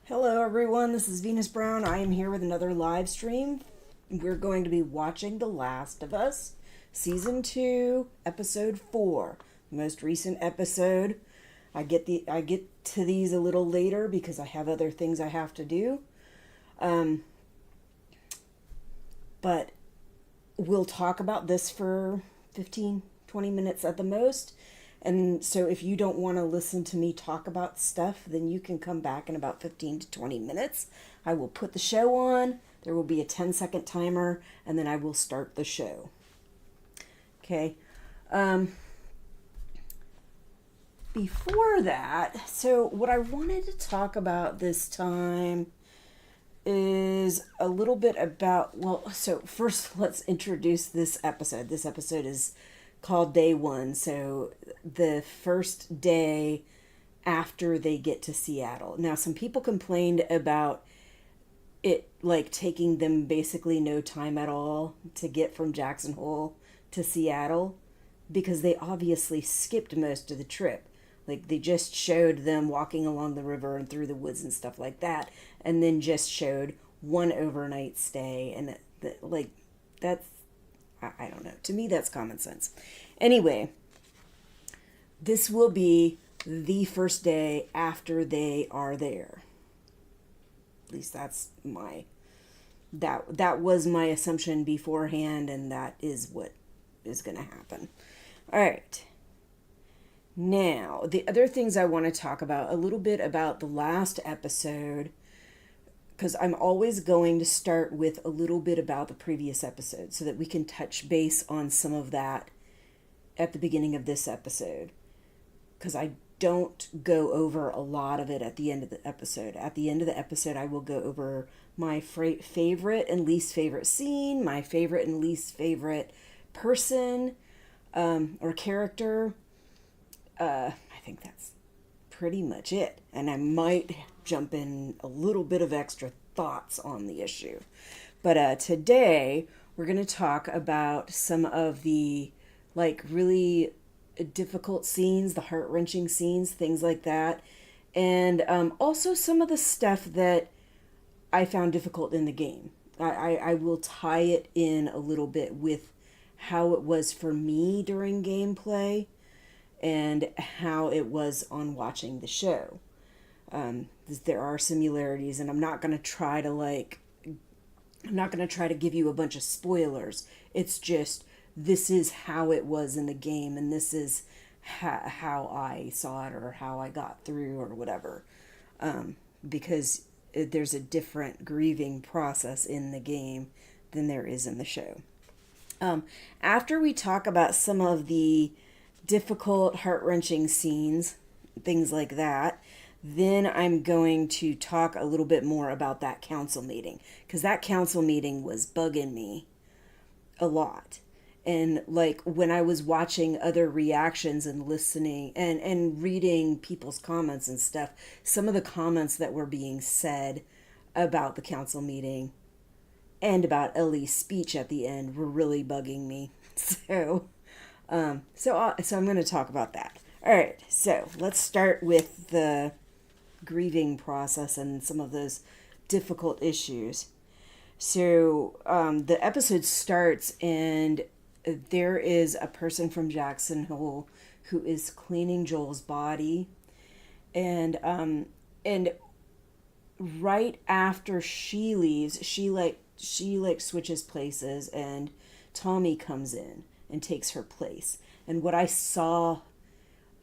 Hello everyone, this is Venus Brown. I am here with another live stream. We're going to be watching The Last of Us, Season 2, Episode 4, the most recent episode. I get to these a little later because I have other things I have to do. But we'll talk about this for 15, 20 minutes at the most. And so if you don't want to listen to me talk about stuff, then you can come back in about 15 to 20 minutes. I will put the show on. There will be a 10-second timer, and then I will start the show. Okay. Before that, so what I wanted to talk about this time is a little bit about, so first let's introduce this episode. This episode is called Day One, so the first day after they get to Seattle. Now, some people complained about it like taking them basically no time at all to get from Jackson Hole to Seattle because they obviously skipped most of the trip. Like, they just showed them walking along the river and through the woods and stuff like that, and then just showed one overnight stay. And, that's, I don't know. To me, that's common sense. Anyway, this will be the first day after they are there. At least that's that was my assumption beforehand, and that is what is going to happen. All right. Now, the other things I want to talk about, a little bit about the last episode, because I'm always going to start with a little bit about the previous episode so that we can touch base on some of that at the beginning of this episode. Because I don't go over a lot of it at the end of the episode. At the end of the episode, I will go over my favorite and least favorite scene, my favorite and least favorite person or character. I think that's pretty much it. And I might jump in a little bit of extra thoughts on the issue. But today, we're going to talk about some of the, really difficult scenes, the heart-wrenching scenes, things like that. And also some of the stuff that I found difficult in the game. I will tie it in a little bit with how it was for me during gameplay and how it was on watching the show. There are similarities, and I'm not going to try to give you a bunch of spoilers. It's just, this is how it was in the game, and this is how I saw it, or how I got through, or whatever. Because there's a different grieving process in the game than there is in the show. After we talk about some of the difficult, heart-wrenching scenes, things like that, then I'm going to talk a little bit more about that council meeting, because that council meeting was bugging me a lot. And when I was watching other reactions and listening and reading people's comments and stuff, some of the comments that were being said about the council meeting and about Ellie's speech at the end were really bugging me. So I'm going to talk about that. All right, so let's start with the grieving process and some of those difficult issues. So the episode starts, and there is a person from Jackson Hole who is cleaning Joel's body, and right after she leaves, she switches places, and Tommy comes in and takes her place. And what I saw,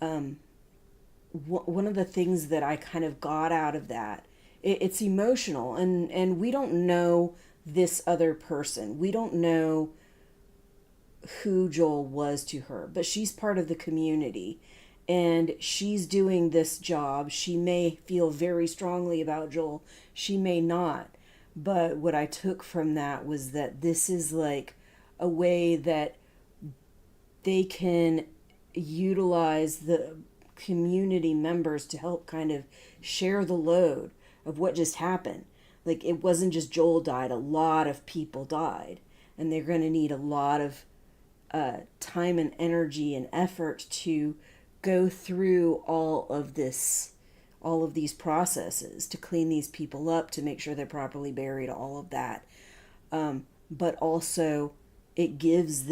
one of the things that I kind of got out of that, it's emotional, and we don't know this other person. We don't know who Joel was to her, but she's part of the community, and she's doing this job. She may feel very strongly about Joel, she may not, but what I took from that was that this is like a way that they can utilize the community members to help kind of share the load of what just happened. Like, it wasn't just Joel died, a lot of people died, and they're going to need a lot of time and energy and effort to go through all of this all of these processes to clean these people up, to make sure they're properly buried, all of that. But also it gives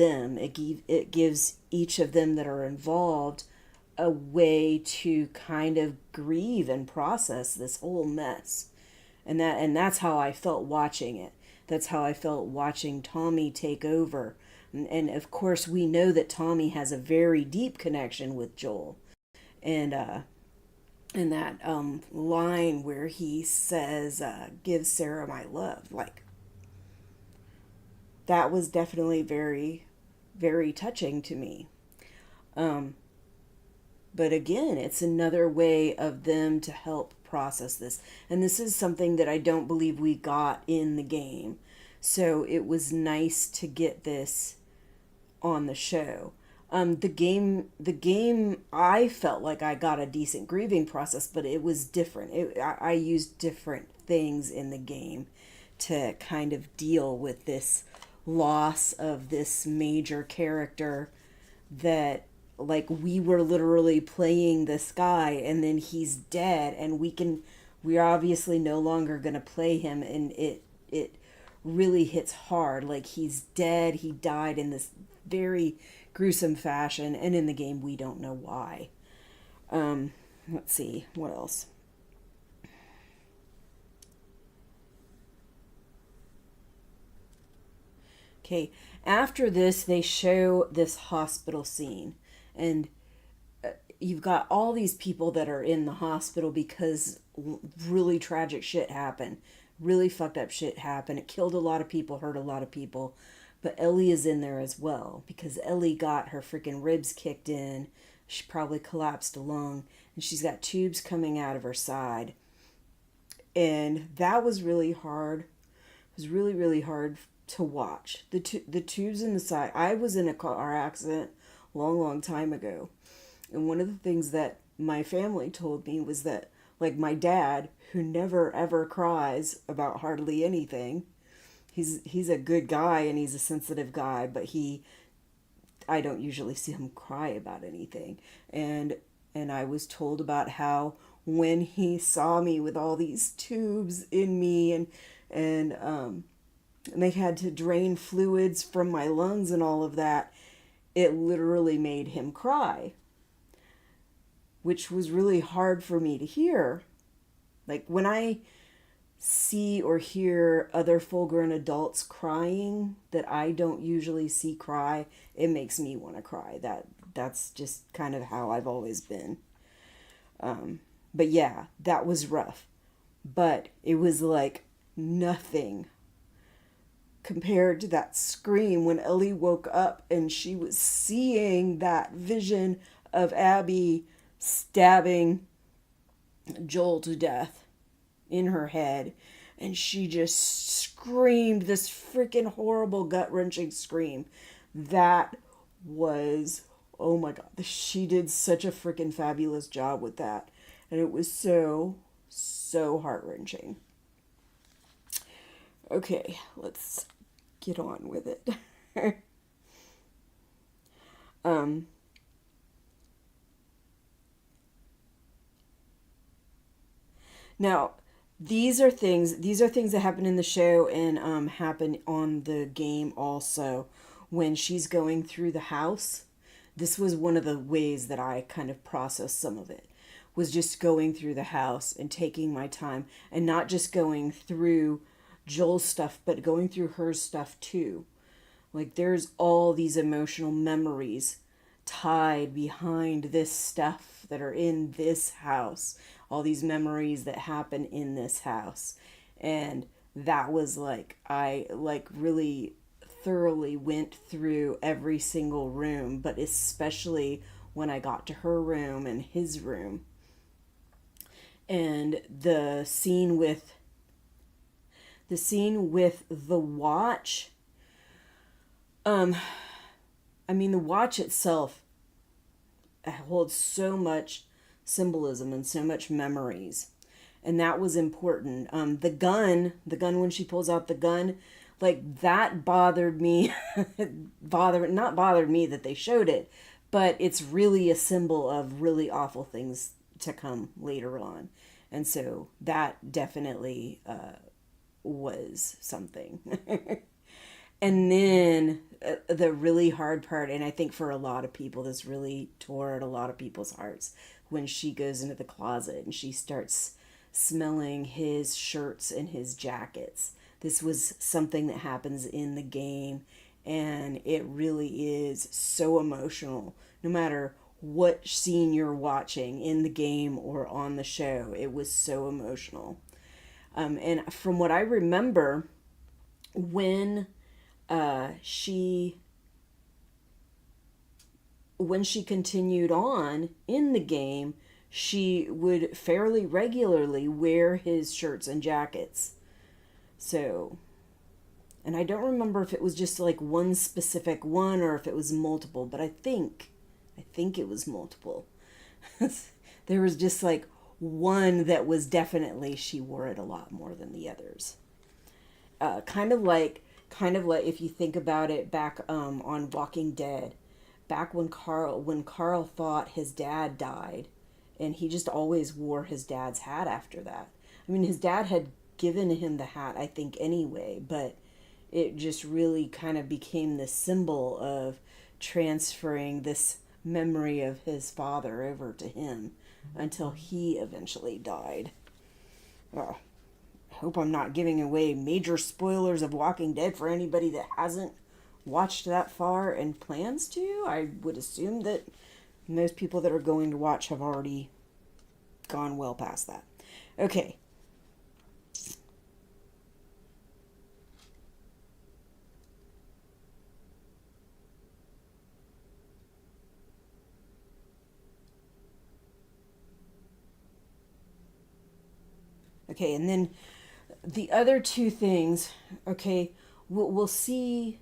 each of them that are involved a way to kind of grieve and process this whole mess. And that's how I felt watching it. That's how I felt watching Tommy take over. And of course we know that Tommy has a very deep connection with Joel. And that line where he says, give Sarah my love, like, that was definitely very, very touching to me. But again, it's another way of them to help process this. And this is something that I don't believe we got in the game. So it was nice to get this on the show. The game, I felt like I got a decent grieving process, but it was different. I used different things in the game to kind of deal with this loss of this major character, that, like, we were literally playing this guy and then he's dead, and we're obviously no longer going to play him, and it really hits hard. Like, he's dead, he died in this very gruesome fashion, and in the game we don't know why. Let's see, what else? Okay, after this, they show this hospital scene, and you've got all these people that are in the hospital because really tragic shit happened. Really fucked up shit happened. It killed a lot of people, hurt a lot of people. But Ellie is in there as well because Ellie got her freaking ribs kicked in. She probably collapsed a lung, and she's got tubes coming out of her side. And that was really hard. It was really, really hard to watch. The tubes in the side. I was in a car accident a long, long time ago. And one of the things that my family told me was that, like, my dad, who never ever cries about hardly anything, he's a good guy and he's a sensitive guy, but I don't usually see him cry about anything. And I was told about how when he saw me with all these tubes in me, and they had to drain fluids from my lungs and all of that, it literally made him cry, which was really hard for me to hear. Like, when I see or hear other full-grown adults crying that I don't usually see cry, it makes me want to cry. That's just kind of how I've always been. But yeah, that was rough. But it was like nothing compared to that scream when Ellie woke up and she was seeing that vision of Abby stabbing Joel to death in her head, and she just screamed this freaking horrible gut-wrenching scream. That was, oh my god, she did such a freaking fabulous job with that, and it was so heart-wrenching. Okay, let's get on with it. Now, these are things that happen in the show and happen on the game also. When she's going through the house, this was one of the ways that I kind of processed some of it, was just going through the house and taking my time, and not just going through Joel's stuff, but going through her stuff too. Like, there's all these emotional memories tied behind this stuff that are in this house, all these memories that happen in this house. And that was like, I like really thoroughly went through every single room, but especially when I got to her room and his room. And the scene with the watch, I mean, the watch itself holds so much symbolism and so much memories, and that was important. The gun when she pulls out the gun, like, that bothered me. Not bothered me that they showed it, but it's really a symbol of really awful things to come later on. And so that definitely was something. And then the really hard part, and I think for a lot of people, this really tore at a lot of people's hearts, when she goes into the closet and she starts smelling his shirts and his jackets. This was something that happens in the game, and it really is so emotional. No matter what scene you're watching in the game or on the show, it was so emotional. And from what I remember, when she continued on in the game, she would fairly regularly wear his shirts and jackets. So, and I don't remember if it was just like one specific one or if it was multiple, but I think it was multiple. There was just like one that was definitely, she wore it a lot more than the others. Kind of like if you think about it back on Walking Dead, back when Carl thought his dad died, and he just always wore his dad's hat after that. I mean, his dad had given him the hat, I think, anyway, but it just really kind of became the symbol of transferring this memory of his father over to him until he eventually died. Oh, I hope I'm not giving away major spoilers of Walking Dead for anybody that hasn't watched that far and plans to. I would assume that most people that are going to watch have already gone well past that. Okay. Okay, and then the other two things, okay, we'll see,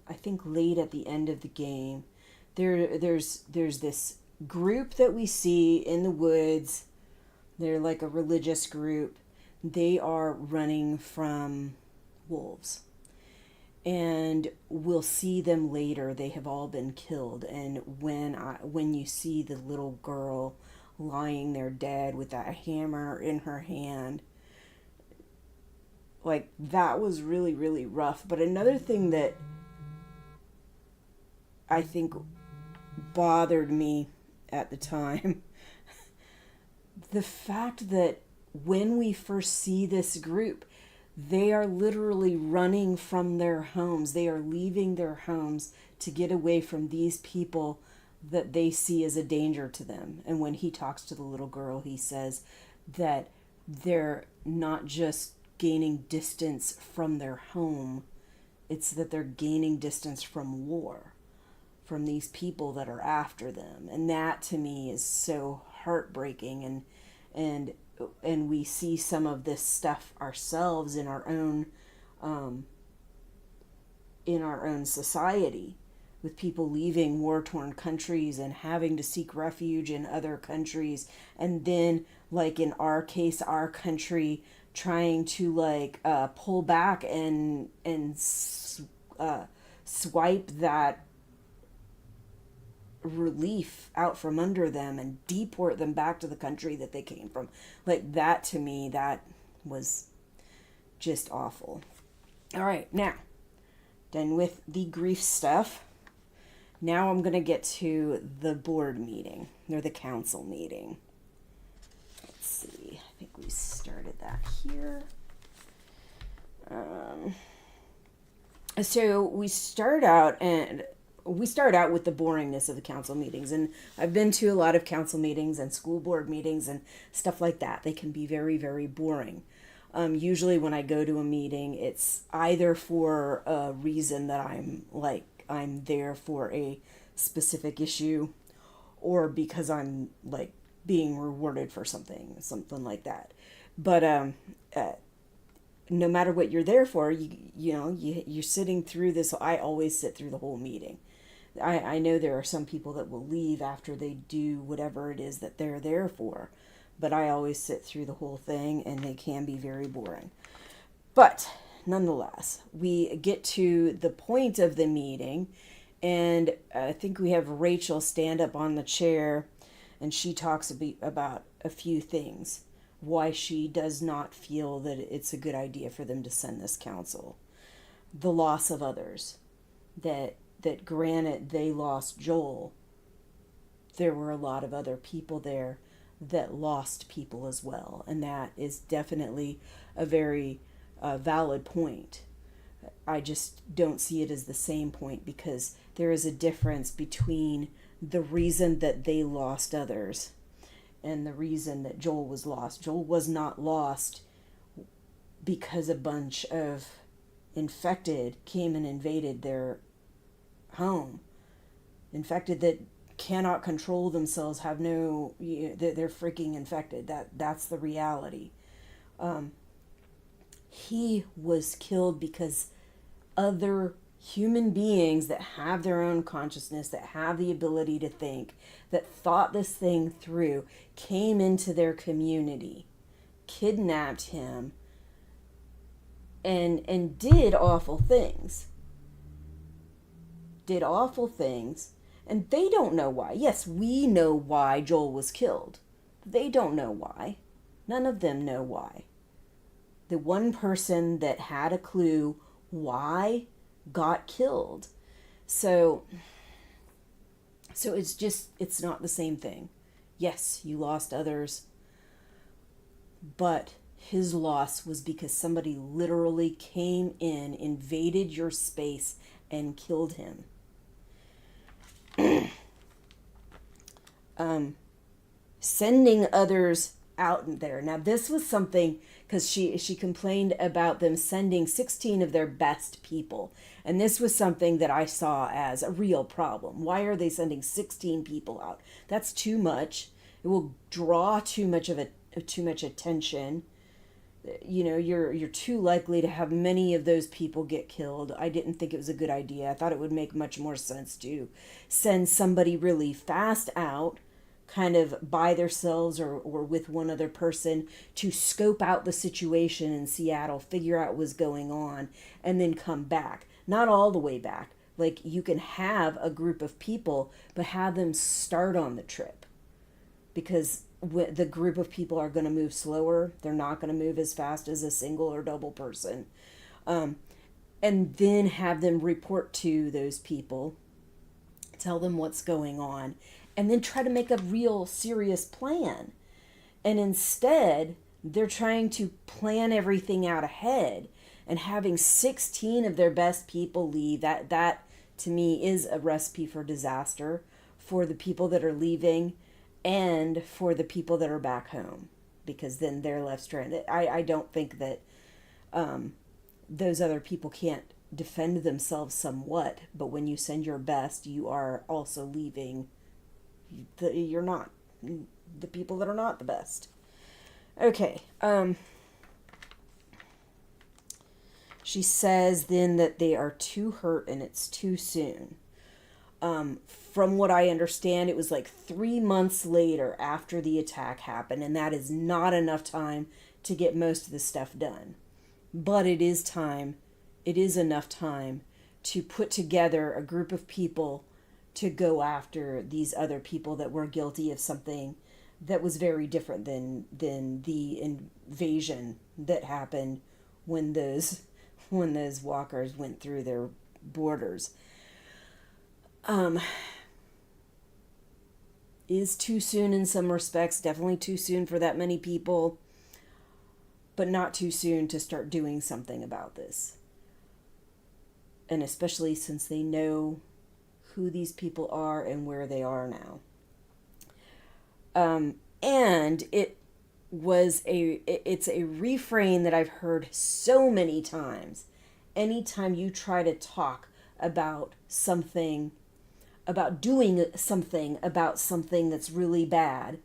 I think late at the end of the game, there's this group that we see in the woods. They're like a religious group. They are running from wolves. And we'll see them later. They have all been killed. And when you see the little girl lying there dead with that hammer in her hand, like, that was really, really rough. But another thing that I think bothered me at the time, the fact that when we first see this group, they are literally running from their homes. They are leaving their homes to get away from these people that they see as a danger to them. And when he talks to the little girl, he says that they're not just gaining distance from their home, it's that they're gaining distance from war, from these people that are after them. And that to me is so heartbreaking, and we see some of this stuff ourselves in our own society, with people leaving war-torn countries and having to seek refuge in other countries, and then, like in our case, our country trying to pull back and swipe that relief out from under them and deport them back to the country that they came from. Like, that to me, that was just awful. All right, now, done with the grief stuff. Now I'm going to get to the board meeting, or the council meeting. Let's see, I think we started that here. So we start out with the boringness of the council meetings, and I've been to a lot of council meetings and school board meetings and stuff like that. They can be very, very boring. Usually when I go to a meeting, it's either for a reason that I'm there for a specific issue, or because I'm like being rewarded for something like that. But no matter what you're there for, you're sitting through this. I always sit through the whole meeting. I know there are some people that will leave after they do whatever it is that they're there for, but I always sit through the whole thing, and they can be very boring. But nonetheless, we get to the point of the meeting, and I think we have Rachel stand up on the chair, And she talks about a few things why she does not feel that it's a good idea for them to send this council. The loss of others. That granted they lost Joel, there were a lot of other people there that lost people as well. And that is definitely a very valid point. I just don't see it as the same point, because there is a difference between the reason that they lost others and the reason that Joel was lost. Joel was not lost because a bunch of infected came and invaded their home. Infected that cannot control themselves, have no, they're freaking infected. That's the reality. He was killed because other human beings that have their own consciousness, that have the ability to think, that thought this thing through, came into their community, kidnapped him, and did awful things. Did awful things, and they don't know why. Yes, we know why Joel was killed. They don't know why. None of them know why. The one person that had a clue why got killed. So it's not the same thing. Yes, you lost others, but his loss was because somebody literally came in, invaded your space, and killed him. Sending others out there. Now, this was something, because she complained about them sending 16 of their best people. And this was something that I saw as a real problem. Why are they sending 16 people out? That's too much. It will draw too much attention. You know, you're too likely to have many of those people get killed. I didn't think it was a good idea. I thought it would make much more sense to send somebody really fast out, kind of by themselves or with one other person, to scope out the situation in Seattle, figure out what's going on, and then come back. Not all the way back. Like, you can have a group of people, but have them start on the trip. Because the group of people are going to move slower. They're not going to move as fast as a single or double person. And then have them report to those people, tell them what's going on, and then try to make a real serious plan. And instead, they're trying to plan everything out ahead, and having 16 of their best people leave. That to me is a recipe for disaster for the people that are leaving and for the people that are back home, because then they're left stranded. I don't think that those other people can't defend themselves somewhat, but when you send your best, you are also leaving the people that are not the best. Okay. She says then that they are too hurt and it's too soon. From what I understand, it was like 3 months later after the attack happened, and that is not enough time to get most of the stuff done. But it is enough time to put together a group of people to go after these other people that were guilty of something that was very different than the invasion that happened when those walkers went through their borders. Is too soon in some respects, definitely too soon for that many people, but not too soon to start doing something about this. And especially since they know who these people are and where they are now. And it's a refrain that I've heard so many times. Anytime you try to talk about something, about doing something about something that's really bad,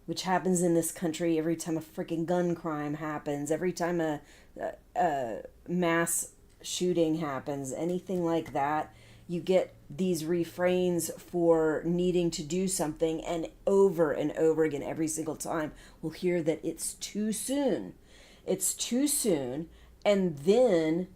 which happens in this country every time a freaking gun crime happens, every time a mass shooting happens, anything like that, you get these refrains for needing to do something, and over again, every single time, we'll hear that it's too soon. It's too soon, and then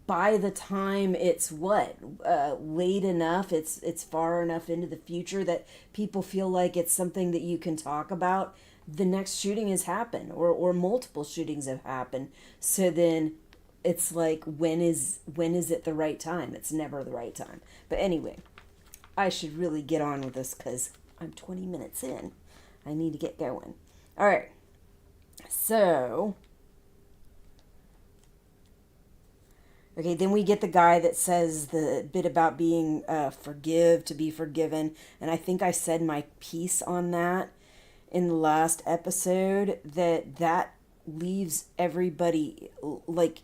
by the time it's late enough, it's far enough into the future that people feel like it's something that you can talk about, the next shooting has happened, or multiple shootings have happened. So then it's like, when is it the right time? It's never the right time. But anyway, I should really get on with this because I'm 20 minutes in. I need to get going. All right. So, okay, then we get the guy that says the bit about being forgive to be forgiven. And I think I said my piece on that in the last episode, that leaves everybody, like,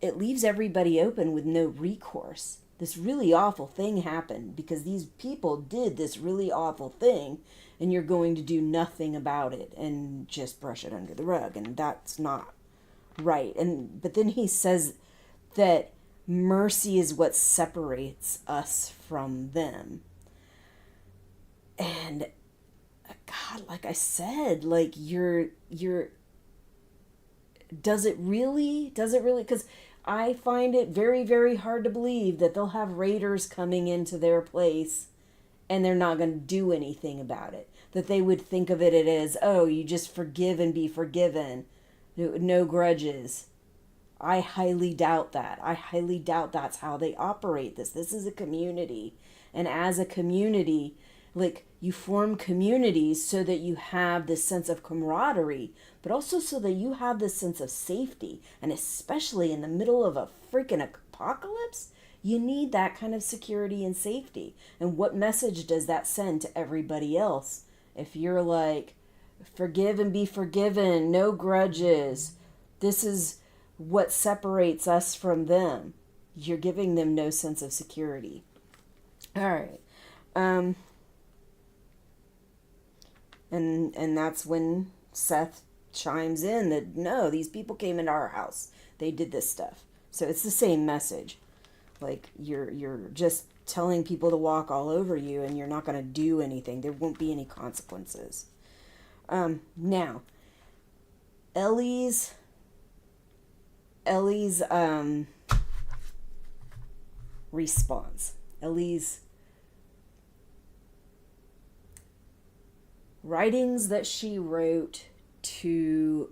it leaves everybody open with no recourse. This really awful thing happened because these people did this really awful thing, and you're going to do nothing about it and just brush it under the rug, and that's not right. But then he says that mercy is what separates us from them. And God, like I said, like, you're does it really, because I find it very, very hard to believe that they'll have raiders coming into their place and they're not going to do anything about it. That they would think of it as, oh, you just forgive and be forgiven. No grudges. I highly doubt that. I highly doubt that's how they operate this. This is a community. And as a community, like, you form communities so that you have this sense of camaraderie, but also so that you have this sense of safety. And especially in the middle of a freaking apocalypse, you need that kind of security and safety. And what message does that send to everybody else? If you're like, forgive and be forgiven, no grudges, this is what separates us from them, you're giving them no sense of security. All right. And that's when Seth chimes in that, no, these people came into our house. They did this stuff. So it's the same message. Like, you're just telling people to walk all over you, and you're not going to do anything. There won't be any consequences. Now, Ellie's response. Ellie's writings that she wrote to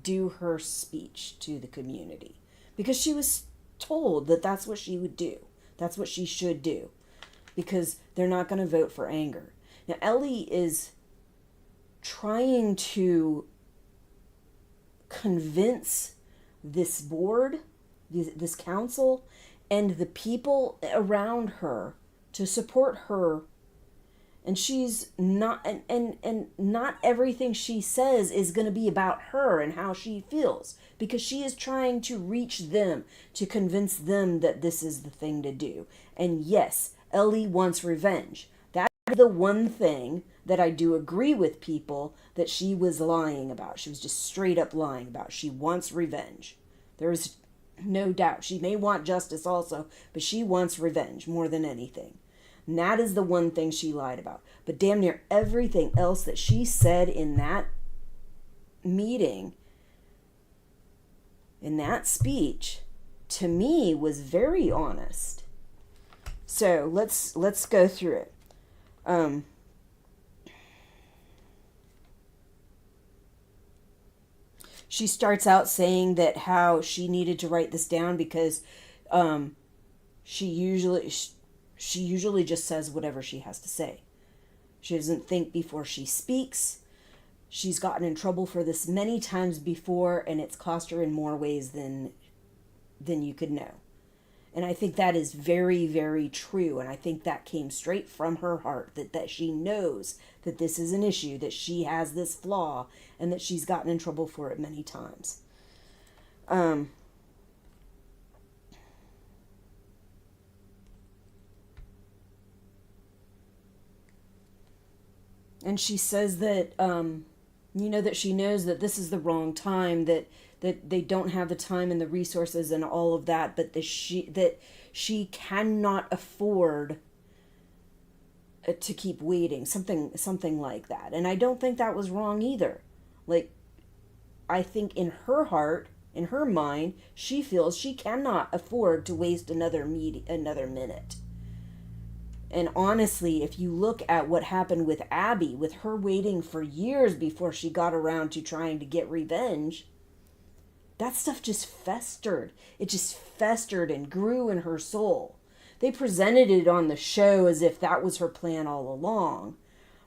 do her speech to the community, because she was told that that's what she would do. That's what she should do, because they're not going to vote for anger. Now, Ellie is trying to convince this board, this council, and the people around her to support her. And she's not, and not everything she says is going to be about her and how she feels, because she is trying to reach them, to convince them that this is the thing to do. And yes, Ellie wants revenge. That's the one thing that I do agree with people that she was lying about. She was just straight up lying about. She wants revenge. There's no doubt. She may want justice also, but she wants revenge more than anything. And that is the one thing she lied about. But damn near everything else that she said in that meeting, in that speech, to me was very honest. So let's go through it. She starts out saying that how she needed to write this down because she usually just says whatever she has to say. She doesn't think before she speaks. She's gotten in trouble for this many times before, and it's cost her in more ways than you could know. And I think that is very, very true. And I think that came straight from her heart, that she knows that this is an issue, that she has this flaw, and that she's gotten in trouble for it many times. And she says that, that she knows that this is the wrong time, that they don't have the time and the resources and all of that, but that she cannot afford to keep waiting, something like that. And I don't think that was wrong either. Like, I think in her heart In her mind, she feels she cannot afford to waste another minute. And honestly, if you look at what happened with Abby, with her waiting for years before she got around to trying to get revenge, that stuff just festered. It just festered and grew in her soul. They presented it on the show as if that was her plan all along.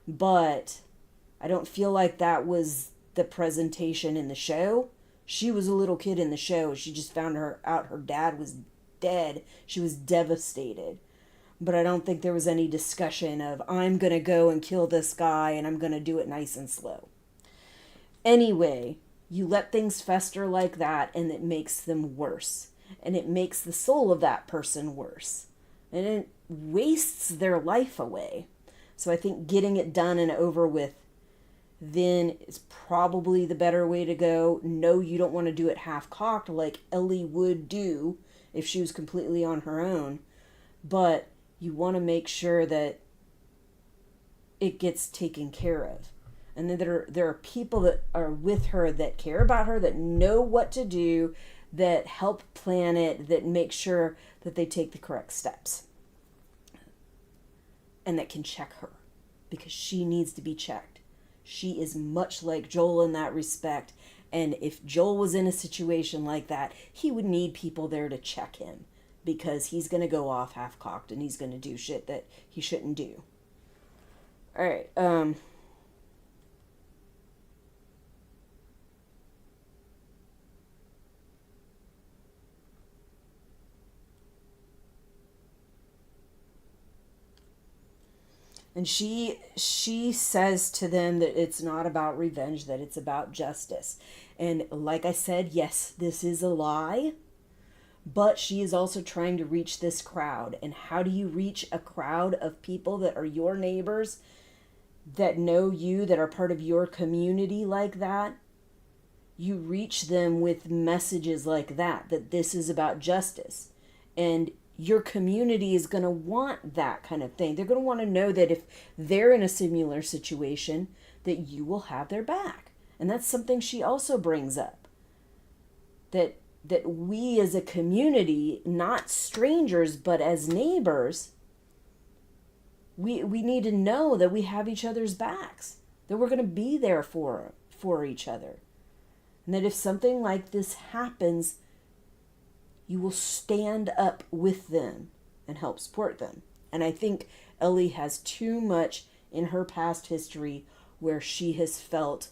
But I don't feel like that was the presentation in the show. She was a little kid in the show. She just found out her dad was dead. She was devastated. But I don't think there was any discussion of, I'm going to go and kill this guy and I'm going to do it nice and slow. Anyway, you let things fester like that and it makes them worse. And it makes the soul of that person worse. And it wastes their life away. So I think getting it done and over with then is probably the better way to go. No, you don't want to do it half-cocked like Ellie would do if she was completely on her own. But you want to make sure that it gets taken care of. And then there are people that are with her that care about her, that know what to do, that help plan it, that make sure that they take the correct steps. And that can check her, because she needs to be checked. She is much like Joel in that respect. And if Joel was in a situation like that, he would need people there to check him, because he's going to go off half-cocked and he's going to do shit that he shouldn't do. All right. And she says to them that it's not about revenge, that it's about justice. And like I said, yes, this is a lie. But she is also trying to reach this crowd. And how do you reach a crowd of people that are your neighbors, that know you, that are part of your community like that? You reach them with messages like that, that this is about justice. And your community is going to want that kind of thing. They're going to want to know that if they're in a similar situation, that you will have their back. And that's something she also brings up. That we as a community, not strangers, but as neighbors, we need to know that we have each other's backs, that we're going to be there for each other. And that if something like this happens, you will stand up with them and help support them. And I think Ellie has too much in her past history where she has felt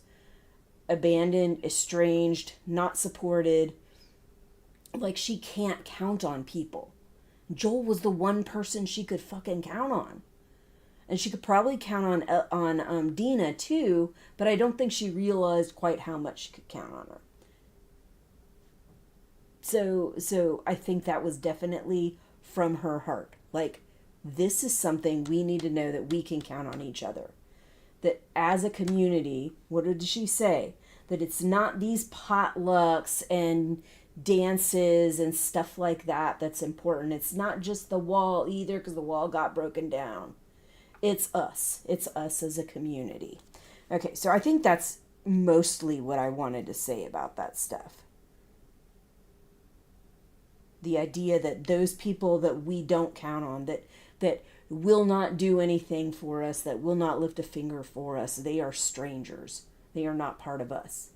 abandoned, estranged, not supported, like she can't count on people. Joel was the one person she could fucking count on. And she could probably count on Dina too, but I don't think she realized quite how much she could count on her. So I think that was definitely from her heart. Like, this is something we need to know, that we can count on each other. That as a community, what did she say? That it's not these potlucks and dances and stuff like that that's important. It's not just the wall either, because the wall got broken down. It's us. It's us as a community. Okay, so I think that's mostly what I wanted to say about that stuff. The idea that those people that we don't count on, that will not do anything for us, that will not lift a finger for us, they are strangers. They are not part of us.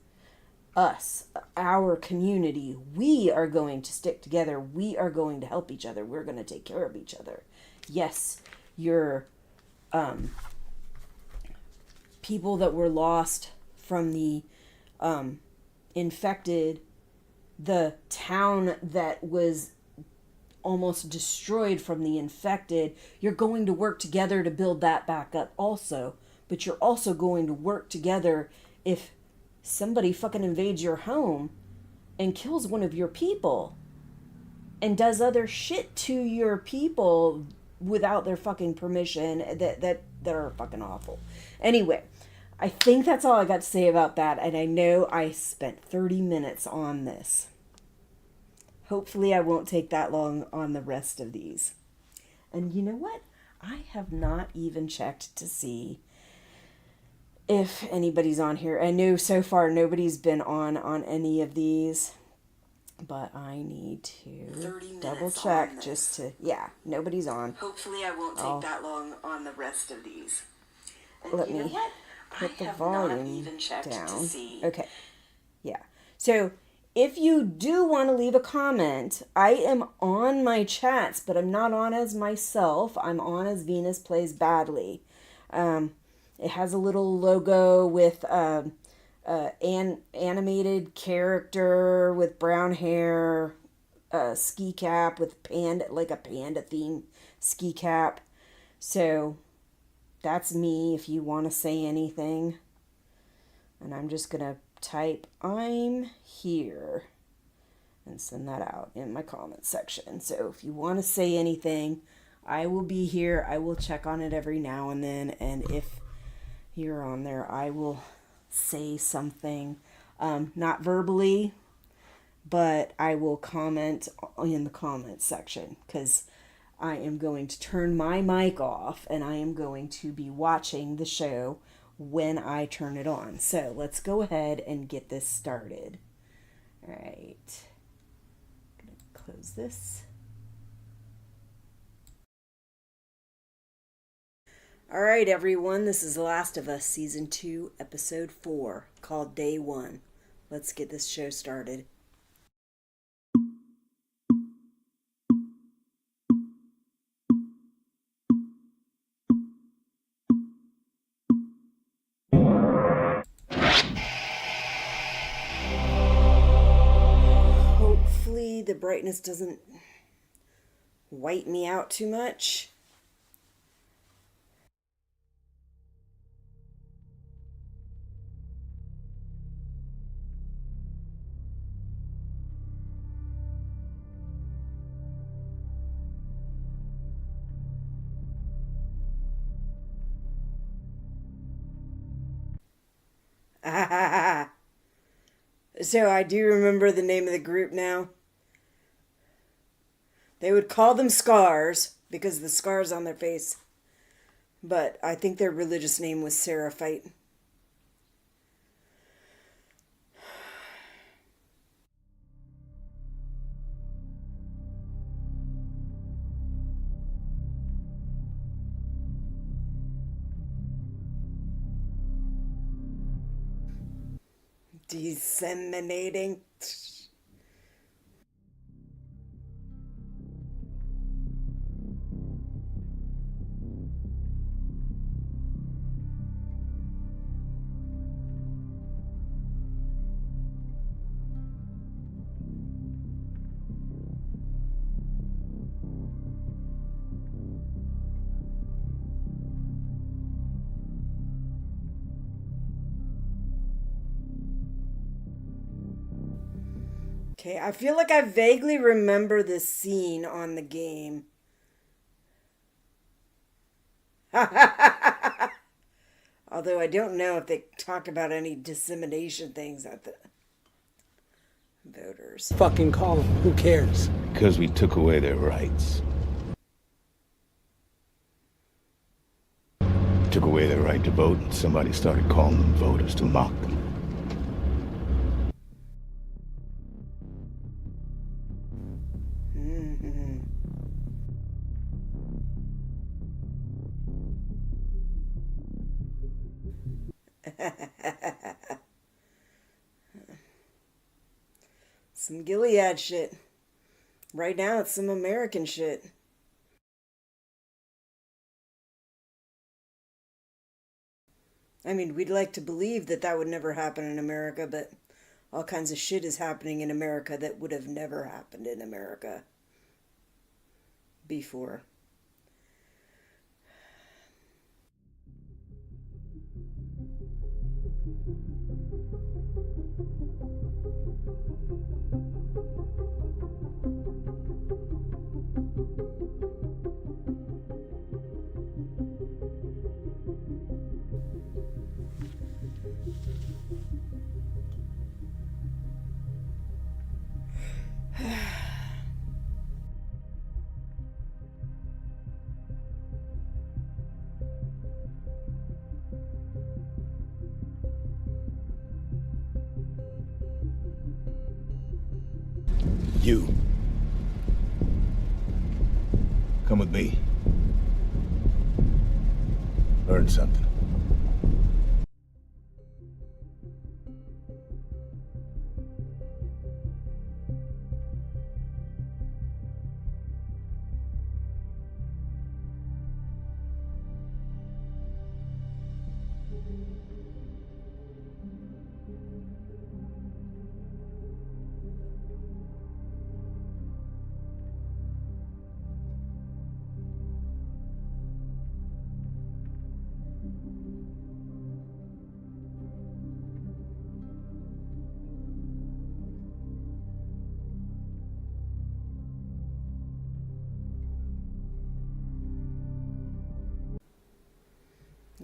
Us, our community, we are going to stick together. We are going to help each other. We're going to take care of each other. Yes, your people that were lost from the infected, the town that was almost destroyed from the infected, you're going to work together to build that back up also. But you're also going to work together if somebody fucking invades your home and kills one of your people and does other shit to your people without their fucking permission that are fucking awful. Anyway, I think that's all I got to say about that, and I know I spent 30 minutes on this. Hopefully I won't take that long on the rest of these. And you know what? I have not even checked to see if anybody's on here. I know so far nobody's been on any of these. But I need to 30 double minutes check on this. just to, yeah, nobody's on. Hopefully I won't take that long on the rest of these. And Let you know me what? I put the have not volume even checked to down. see. Okay, yeah. So if you do want to leave a comment, I am on my chats, but I'm not on as myself. I'm on as Venus Plays Badly. It has a little logo with an animated character with brown hair, ski cap with panda, like a panda theme ski cap. So that's me if you want to say anything. And I'm just going to type I'm here and send that out in my comment section. So if you want to say anything, I will be here. I will check on it every now and then. And if you're on there, I will say something, not verbally, but I will comment in the comment section because I am going to turn my mic off and I am going to be watching the show when I turn it on. So let's go ahead and get this started. All right. I'm going to close this. All right, everyone. This is The Last of Us, Season 2, Episode 4, called Day 1. Let's get this show started. Hopefully the brightness doesn't wipe me out too much. So I do remember the name of the group now. They would call them Scars because of the scars on their face. But I think their religious name was Seraphite. Disseminating. Okay, I feel like I vaguely remember this scene on the game. Although I don't know if they talked about any dissemination things at the voters. Fucking call them. Who cares? Because we took away their rights. Took away their right to vote, and somebody started calling them voters to mock them. Some Gilead shit. Right now it's some American shit. I mean, we'd like to believe that that would never happen in America, but all kinds of shit is happening in America that would have never happened in America before. You. Come with me. Learn something.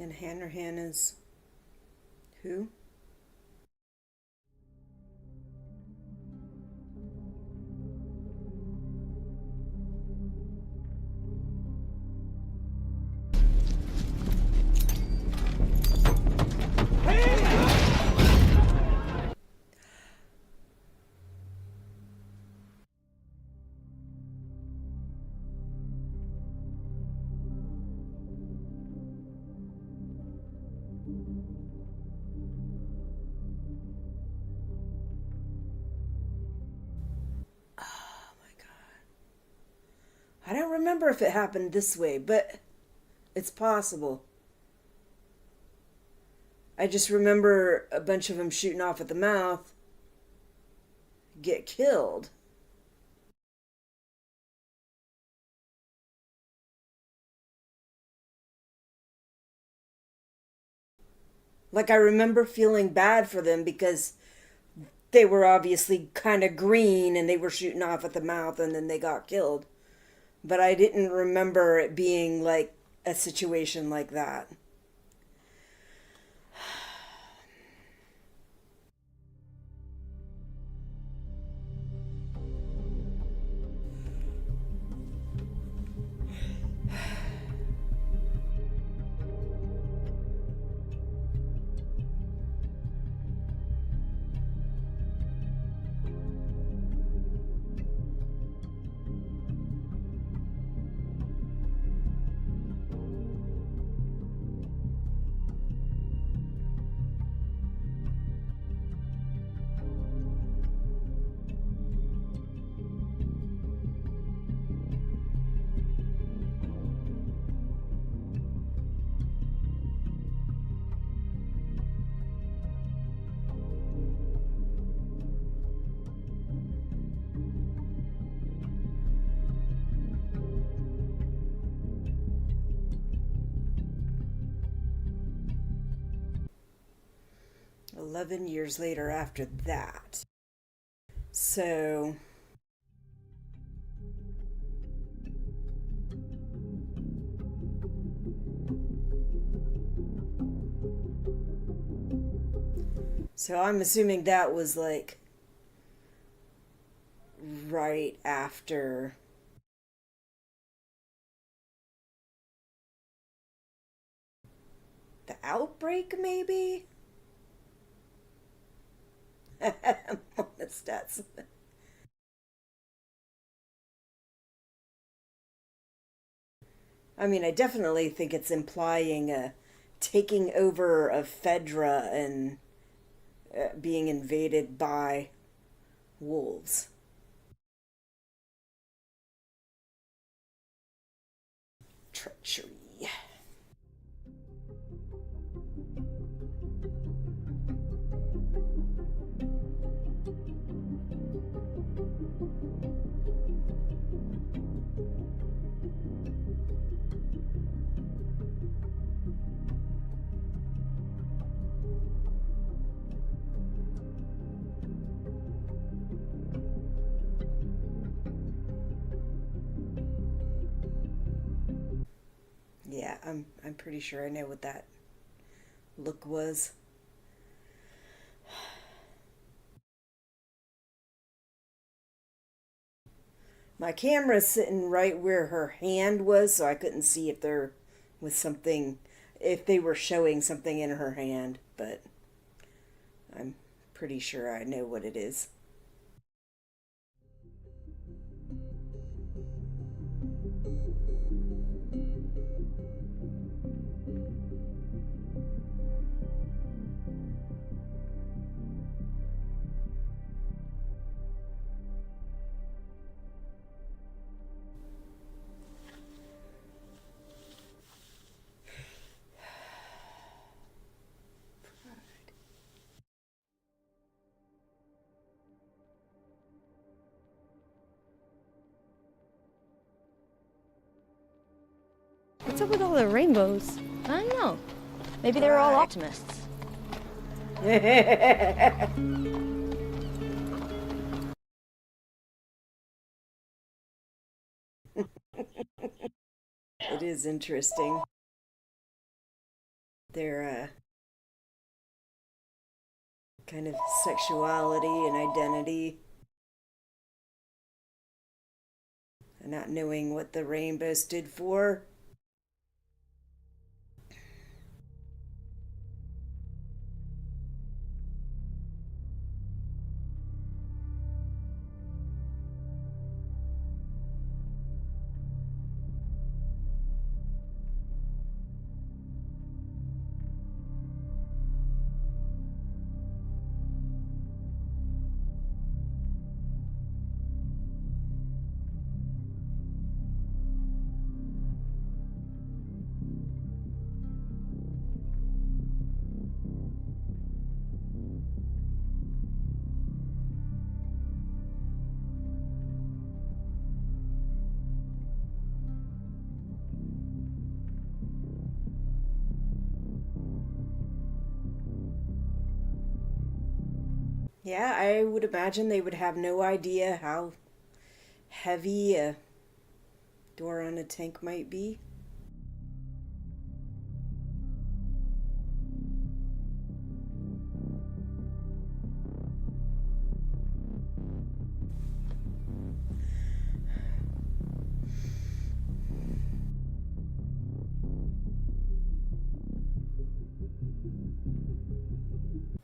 And Hanrahan is who? I don't remember if it happened this way, but it's possible. I just remember a bunch of them shooting off at the mouth, get killed. Like, I remember feeling bad for them because they were obviously kind of green and they were shooting off at the mouth and then they got killed. But I didn't remember it being like a situation like that. 11 years later after that. So I'm assuming that was like right after the outbreak, maybe? That's I mean, I definitely think it's implying a taking over of Fedra and being invaded by wolves. Treachery. Yeah, I'm pretty sure I know what that look was. My camera's sitting right where her hand was, so I couldn't see if there was something, if they were showing something in her hand, but I'm pretty sure I know what it is. What's up with all the rainbows? I don't know. Maybe they're all optimists. It is interesting. Their kind of sexuality and identity, and not knowing what the rainbow stood for. Yeah, I would imagine they would have no idea how heavy a door on a tank might be.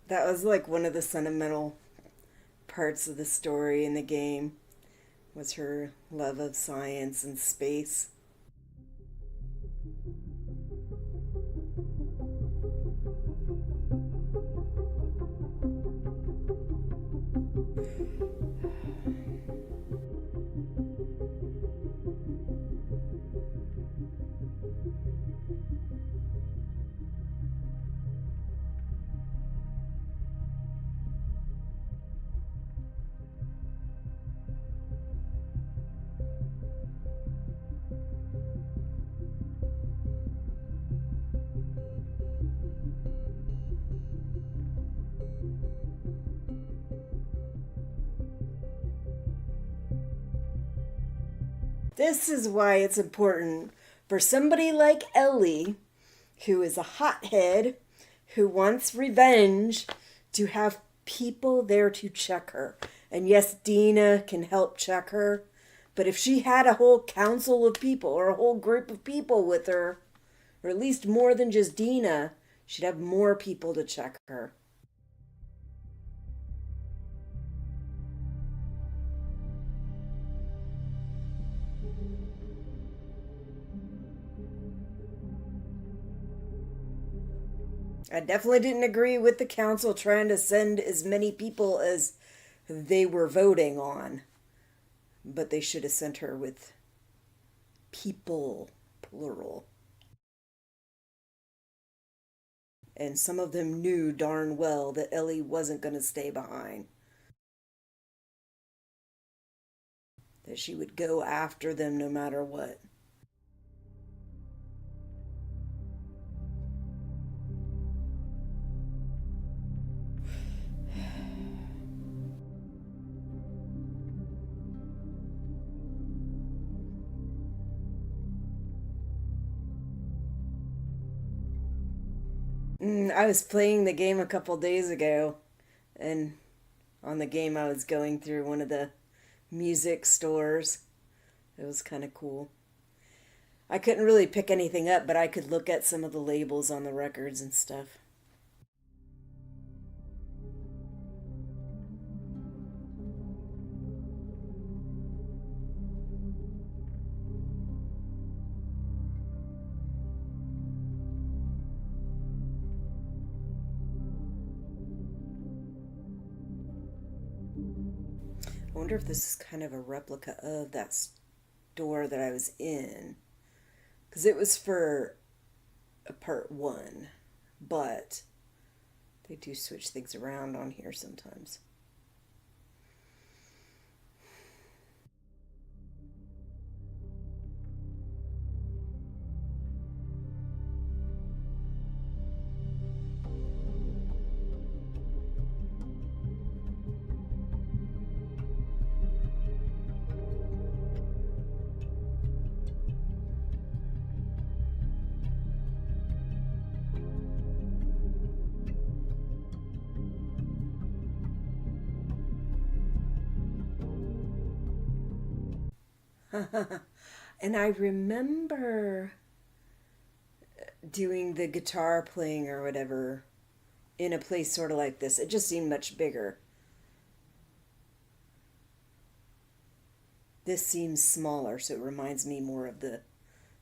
That was like one of the sentimental parts of the story in the game, was her love of science and space. This is why it's important for somebody like Ellie, who is a hothead, who wants revenge, to have people there to check her. And yes, Dina can help check her, but if she had a whole council of people or a whole group of people with her, or at least more than just Dina, she'd have more people to check her. I definitely didn't agree with the council trying to send as many people as they were voting on. But they should have sent her with people, plural. And some of them knew darn well that Ellie wasn't going to stay behind. That she would go after them no matter what. I was playing the game a couple days ago, and on the game I was going through one of the music stores. It was kind of cool. I couldn't really pick anything up, but I could look at some of the labels on the records and stuff. I wonder if this is kind of a replica of that store that I was in. Because it was for a part one, but they do switch things around on here sometimes. And I remember doing the guitar playing or whatever in a place sort of like this. It just seemed much bigger. This seems smaller, so it reminds me more of the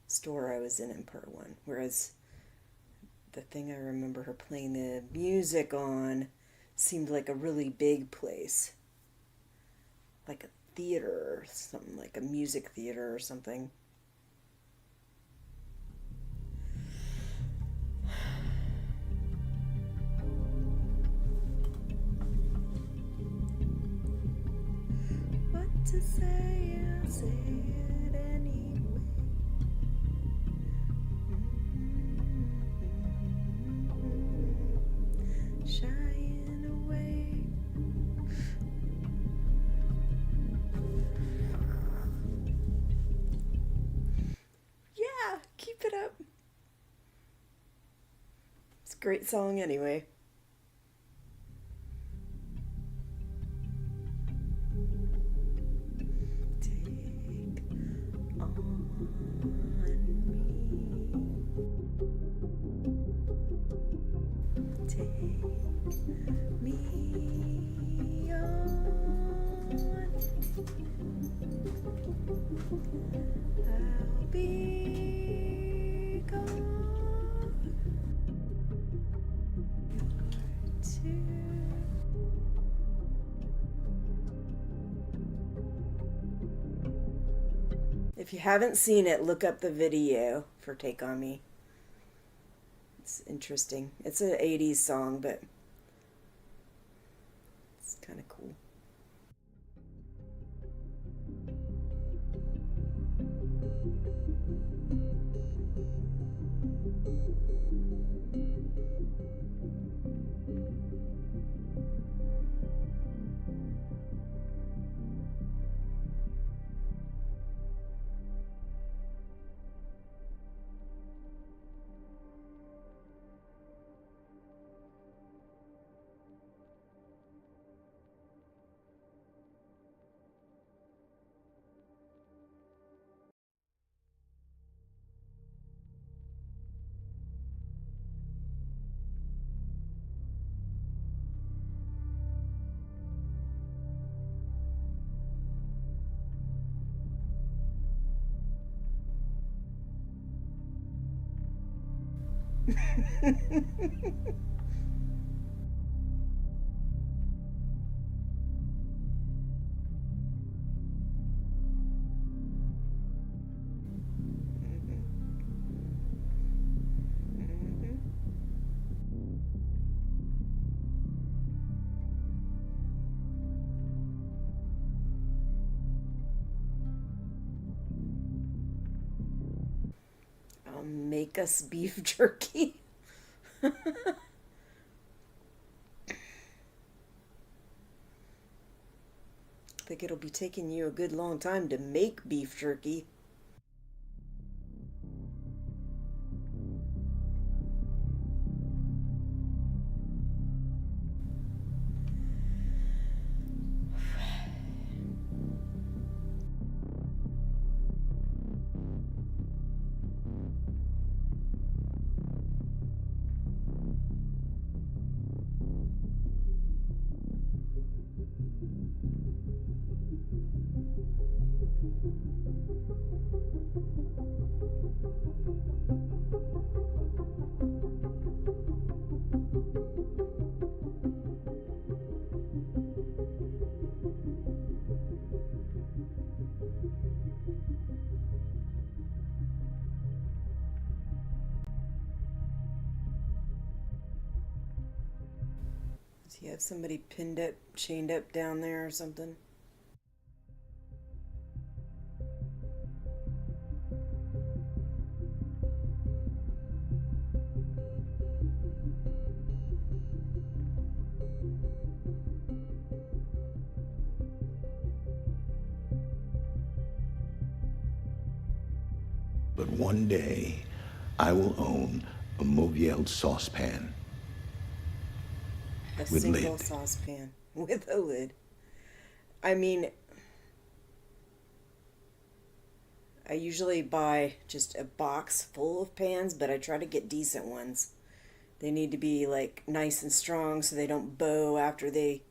store I was in Per One. Whereas the thing I remember her playing the music on seemed like a really big place. Like a theater or something, like a music theater or something. What to say, I'll say it anyway. Shying away. Yeah, keep it up. It's a great song anyway. Take on me. Take me on. I'll be gone. If you haven't seen it, look up the video for Take On Me. It's interesting. It's an 80s song, but it's kind of cool. Make us beef jerky. I think it'll be taking you a good long time to make beef jerky. Does he have somebody pinned up, chained up down there or something? But one day, I will own a Mauviel saucepan. A With single lid. saucepan with a lid. I mean, I usually buy just a box full of pans, but I try to get decent ones. They need to be like nice and strong so they don't bow after they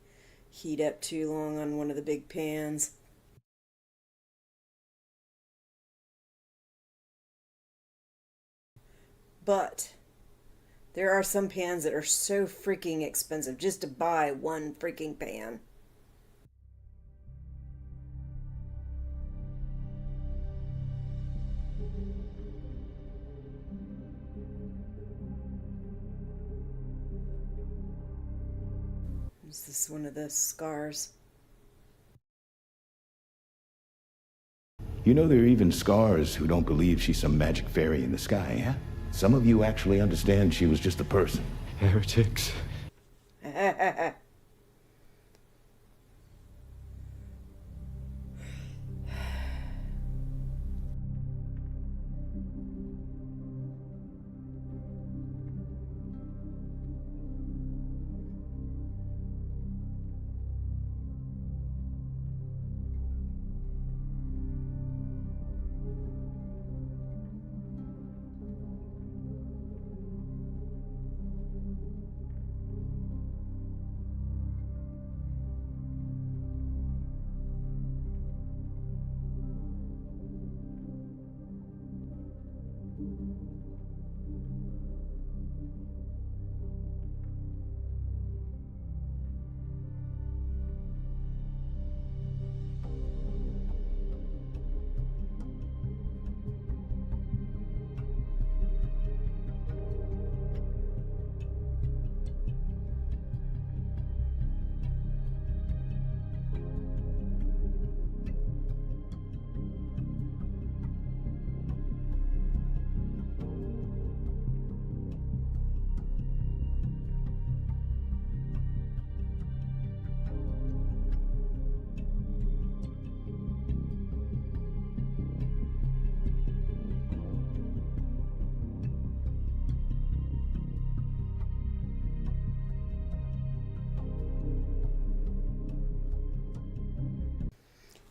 heat up too long on one of the big pans. But there are some pans that are so freaking expensive just to buy one freaking pan. Is this one of the scars? You know, there are even scars who don't believe she's some magic fairy in the sky, huh? Some of you actually understand she was just a person. Heretics.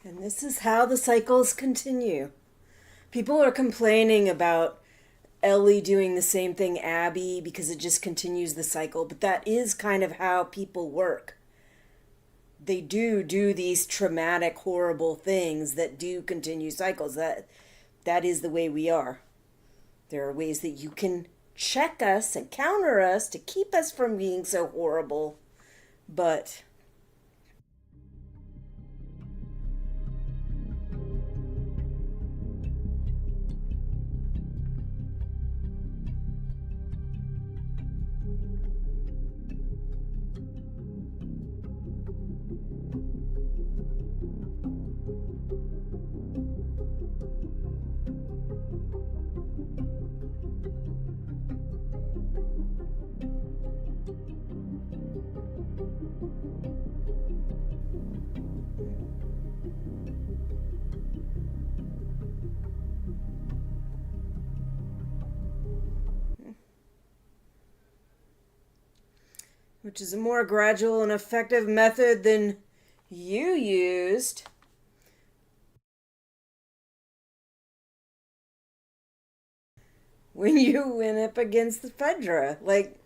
And this is how the cycles continue. People are complaining about Ellie doing the same thing Abby because it just continues the cycle, but that is kind of how people work. They do these traumatic, horrible things that do continue cycles. That is the way we are. There are ways that you can check us and counter us to keep us from being so horrible, but which is a more gradual and effective method than you used. When you went up against the Fedra. Like,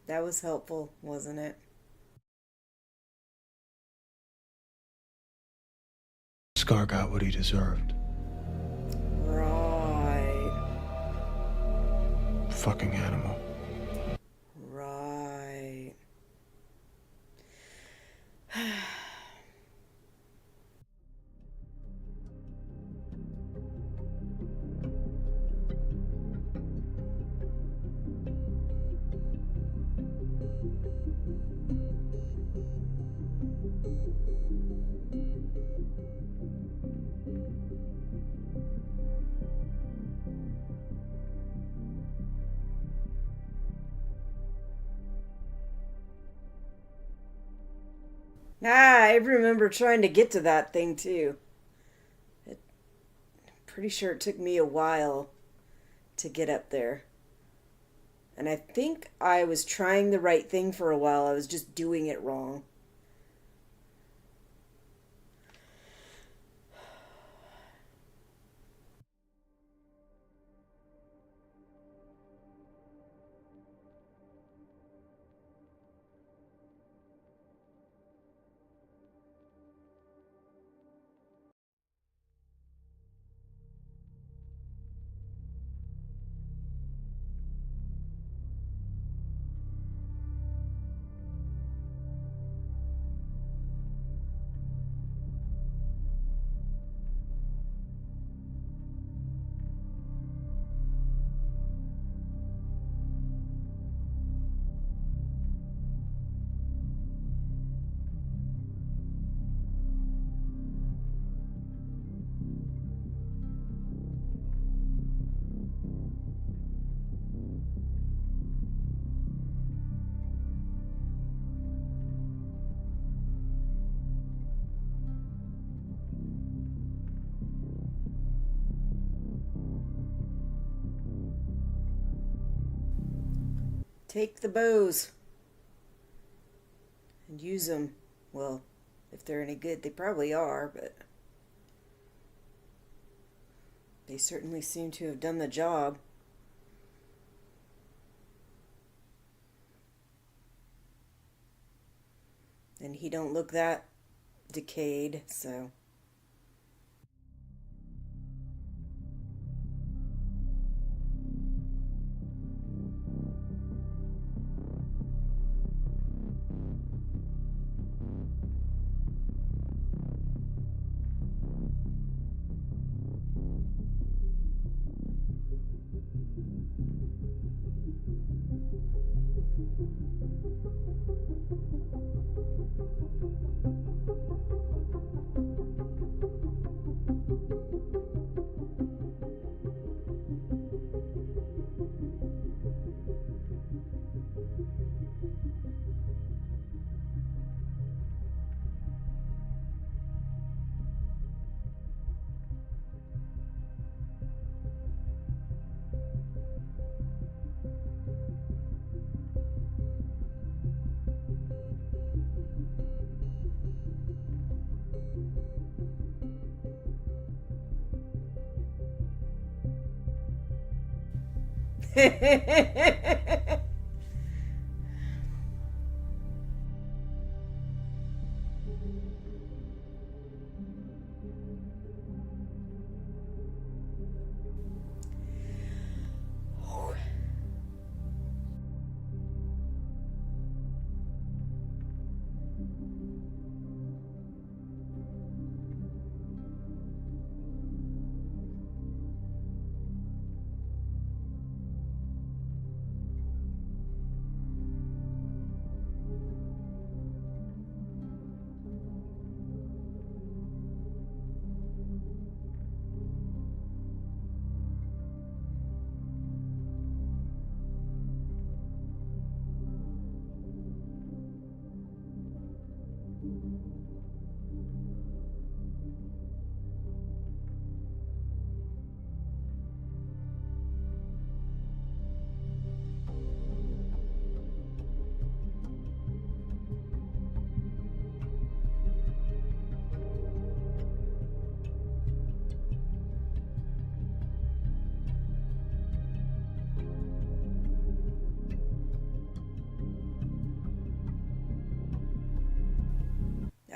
that was helpful, wasn't it? Scar got what he deserved. Right. Fucking animal. Right. I remember trying to get to that thing too. Pretty sure it took me a while to get up there. And I think I was trying the right thing for a while. I was just doing it wrong. take the bows and use them. Well, if they're any good, they probably are, but they certainly seem to have done the job. And he don't look that decayed, so...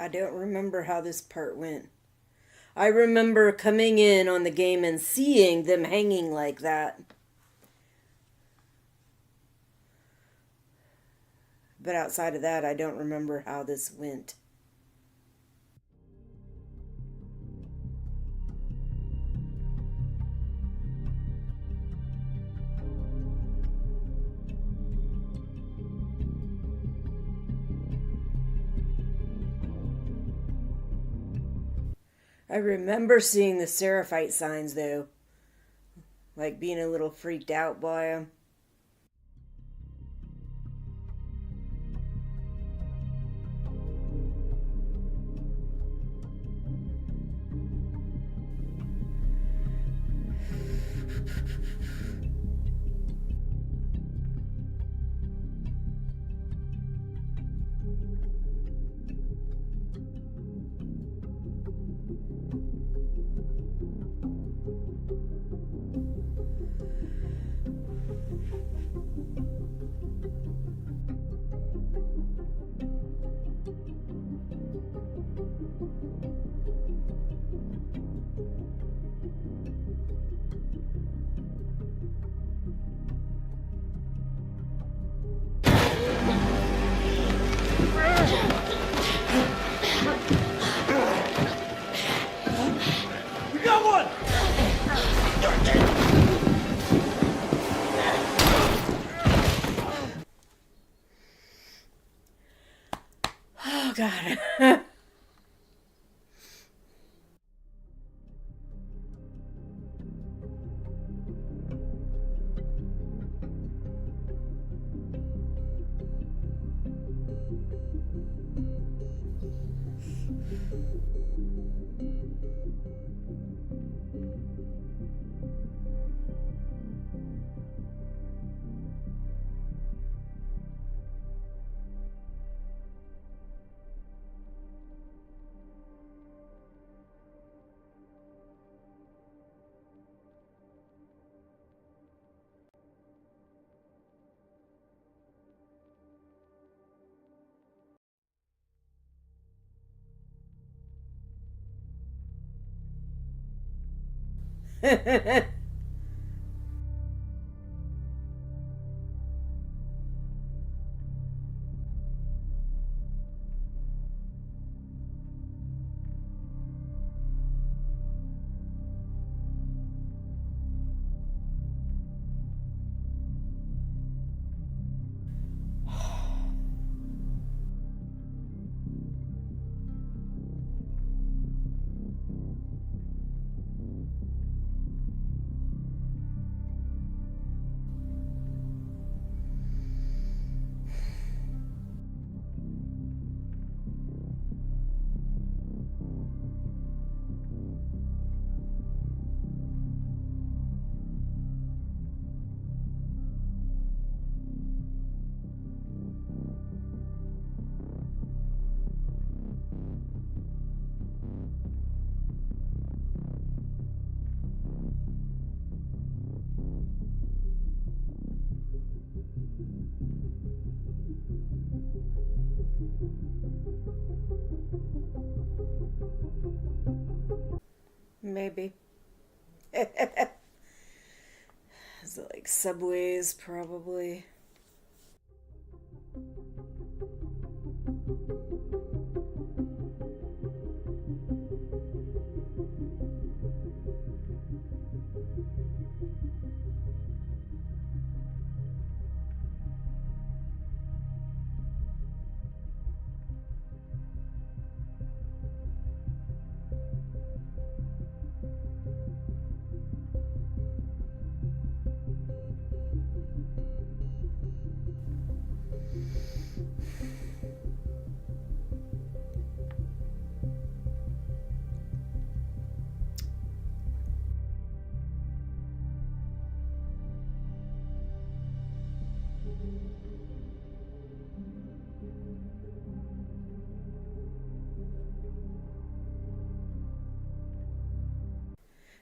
I don't remember how this part went. I remember coming in on the game and seeing them hanging like that. But outside of that, I don't remember how this went. I remember seeing the Seraphite signs, though. Like being a little freaked out by them. Oh, God. Maybe. Is it like subways, probably?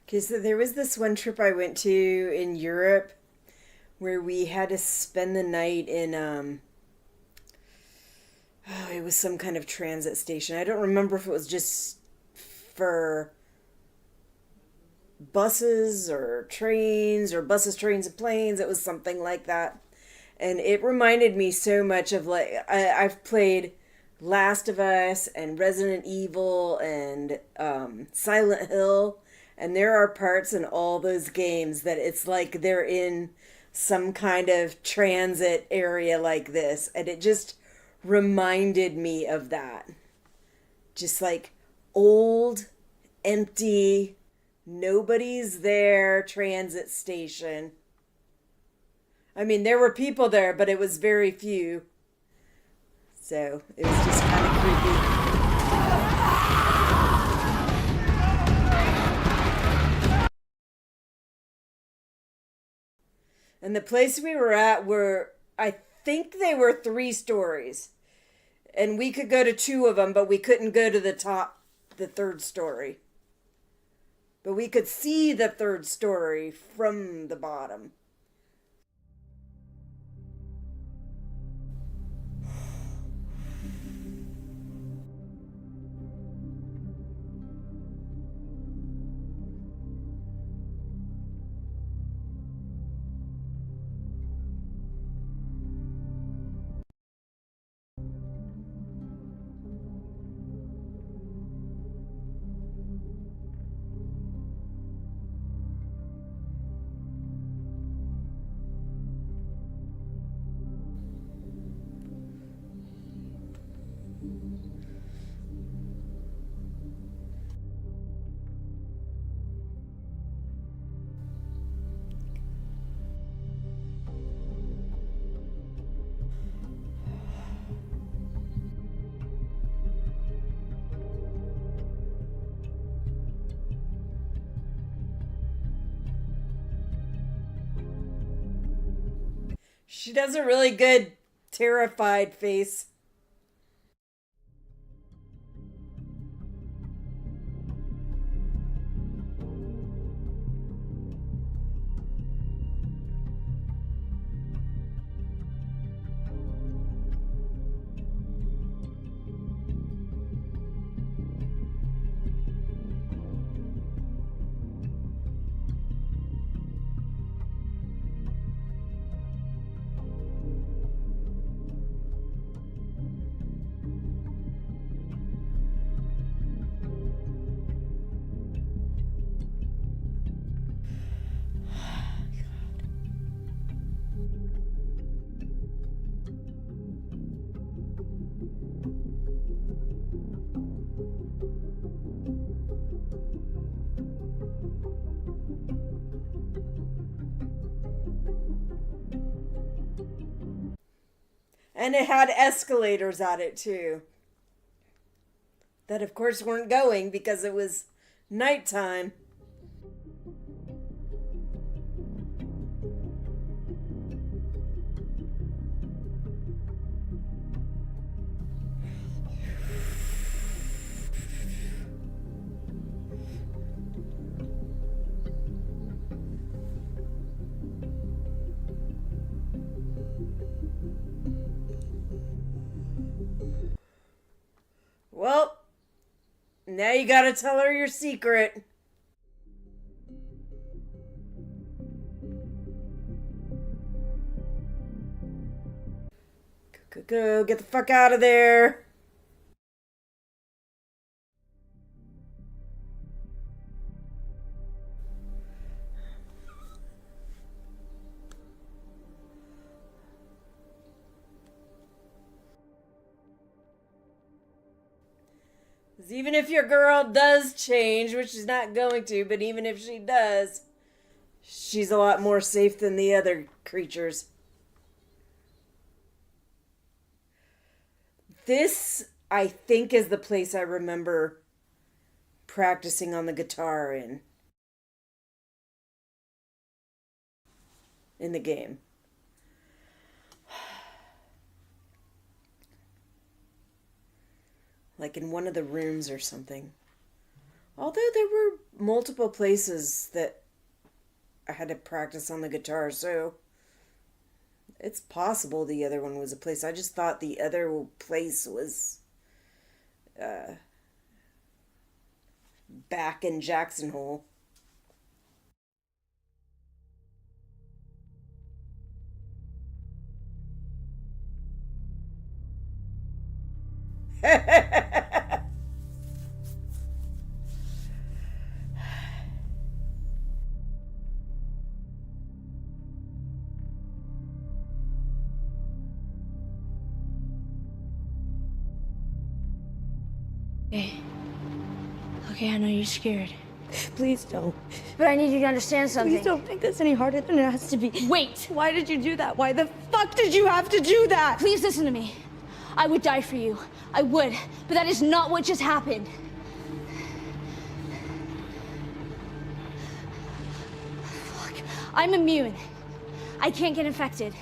Okay, so there was this one trip I went to in Europe where we had to spend the night in oh, it was some kind of transit station. I don't remember if it was just for buses or trains or buses, trains, and planes. It was something like that. And it reminded me so much of like I've played Last of Us and Resident Evil and Silent Hill, and there are parts in all those games that it's like they're in some kind of transit area like this, and it just reminded me of that. Just like old, empty, nobody's there transit station. I mean, there were people there, but it was very few. So it was just kind of creepy. And the place we were at were, I think they were 3 stories. And we could go to 2 of them, but we couldn't go to the top, the 3rd story. But we could see the 3rd story from the bottom. She does a really good terrified face. And it had escalators at it too. That of course weren't going because it was nighttime. Well, now you gotta tell her your secret. Go, get the fuck out of there. Even if your girl does change, which she's not going to, but even if she does, she's a lot more safe than the other creatures. This, I think, is the place I remember practicing on the guitar in the game. Like in one of the rooms or something. Although there were multiple places that I had to practice on the guitar, so it's possible the other one was a place. I just thought the other place was back in Jackson Hole. Okay, I know you're scared. Please don't. But I need you to understand something. Please don't make this any harder than it has to be. Wait! Why did you do that? Why the fuck did you have to do that? Please listen to me. I would die for you. I would. But that is not what just happened. Fuck. I'm immune. I can't get infected.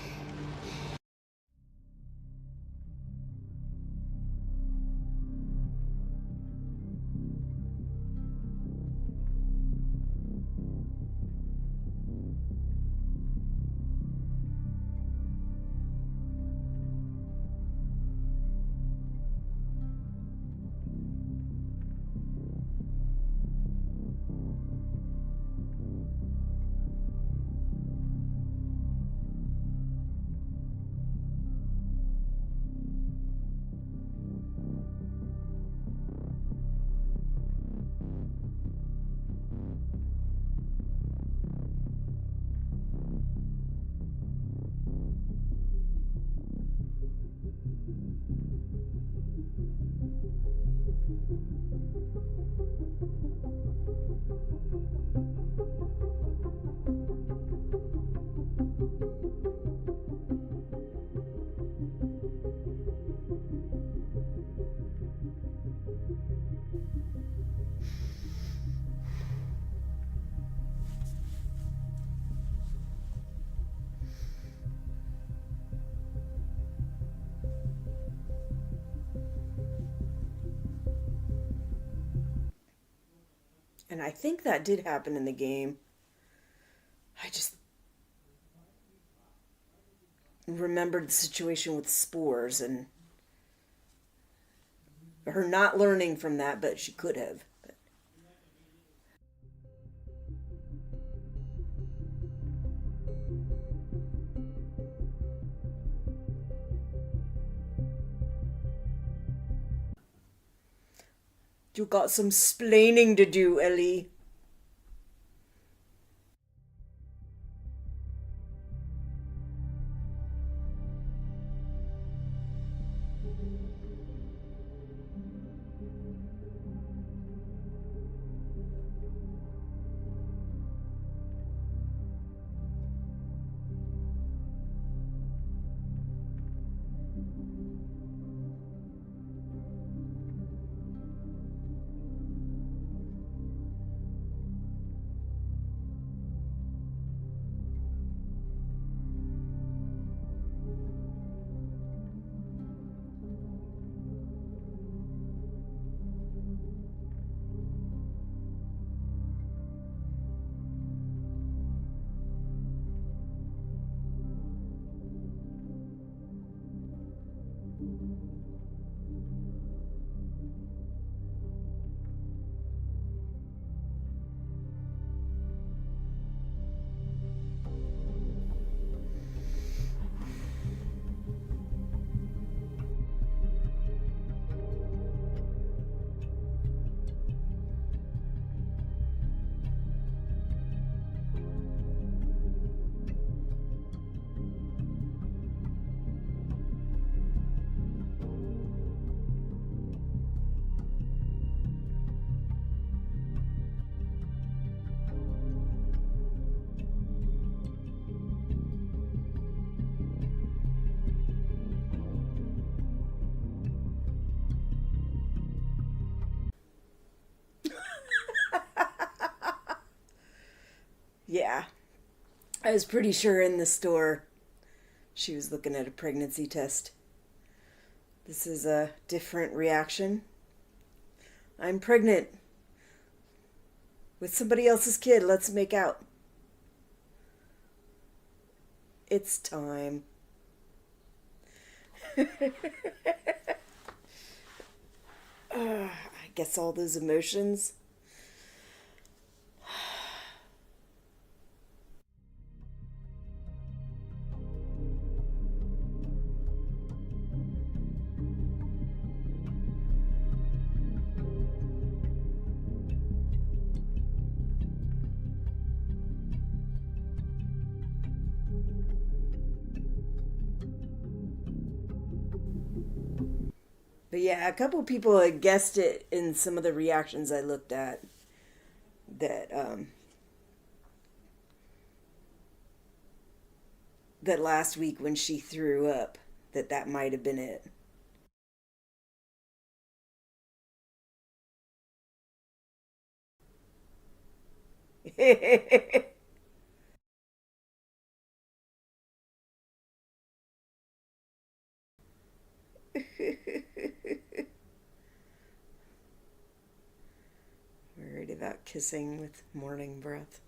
And I think that did happen in the game. I just remembered the situation with spores and her not learning from that, but she could have. You got some splaining to do, Ellie. I was pretty sure in the store she was looking at a pregnancy test. This is a different reaction. I'm pregnant with somebody else's kid. Let's make out. It's time. I guess all those emotions. But yeah, a couple people had guessed it in some of the reactions I looked at that last week when she threw up, that might have been it. Worried about kissing with morning breath.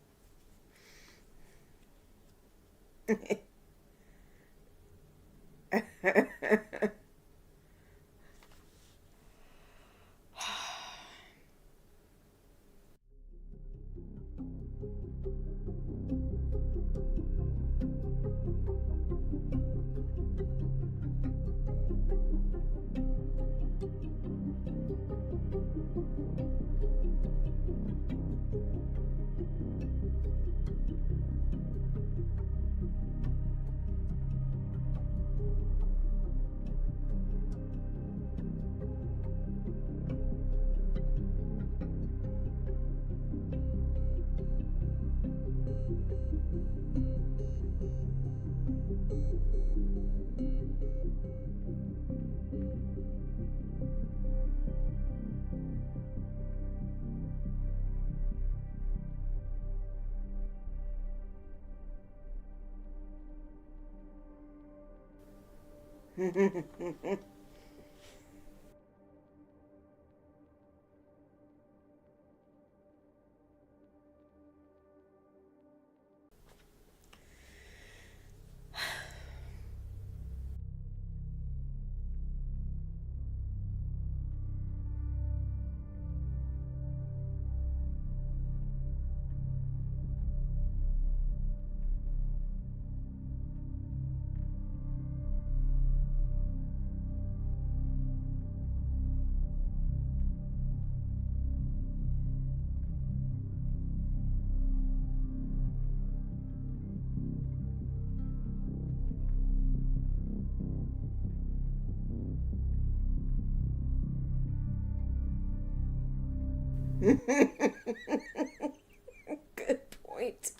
Good point.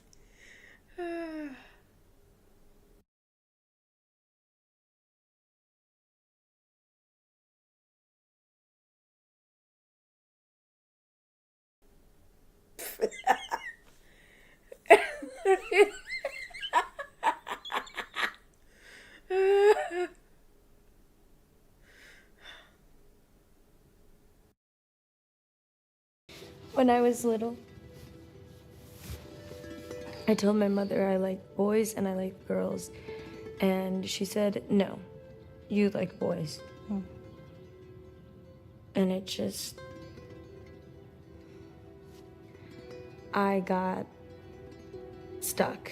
When I was little, I told my mother I like boys and I like girls. And she said, no, you like boys. And it just, I got stuck.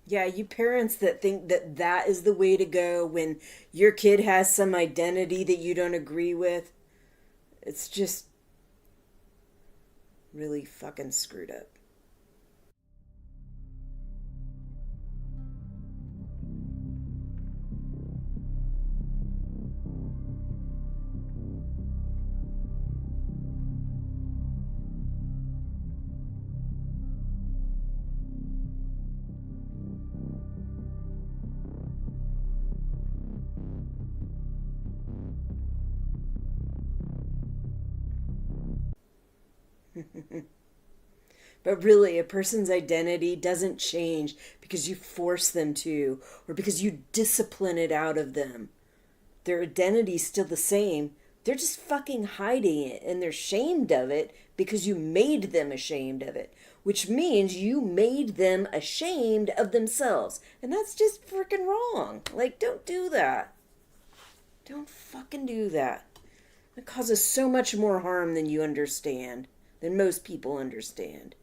Yeah, you parents that think that is the way to go when your kid has some identity that you don't agree with, it's just really fucking screwed up. But really, a person's identity doesn't change because you force them to or because you discipline it out of them. Their identity's still the same. They're just fucking hiding it and they're ashamed of it because you made them ashamed of it, which means you made them ashamed of themselves. And that's just freaking wrong. Like, don't do that. Don't fucking do that. It causes so much more harm than you understand, than most people understand.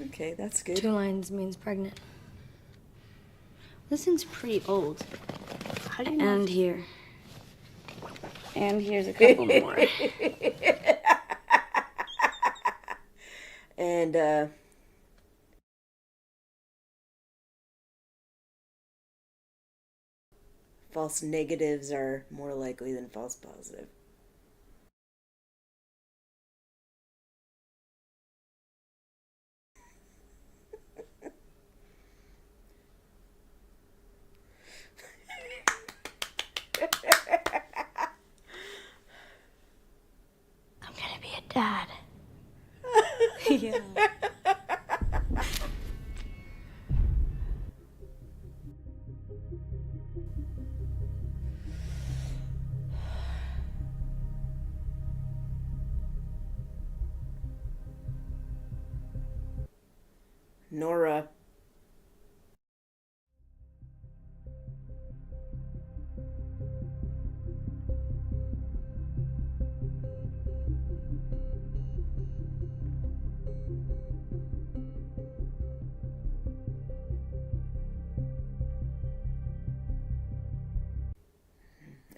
Okay, that's good. 2 lines means pregnant. This thing's pretty old. How do you know? And here. And here's a couple more. And, false negatives are more likely than false positive. I'm gonna be a dad. Yeah. Nora.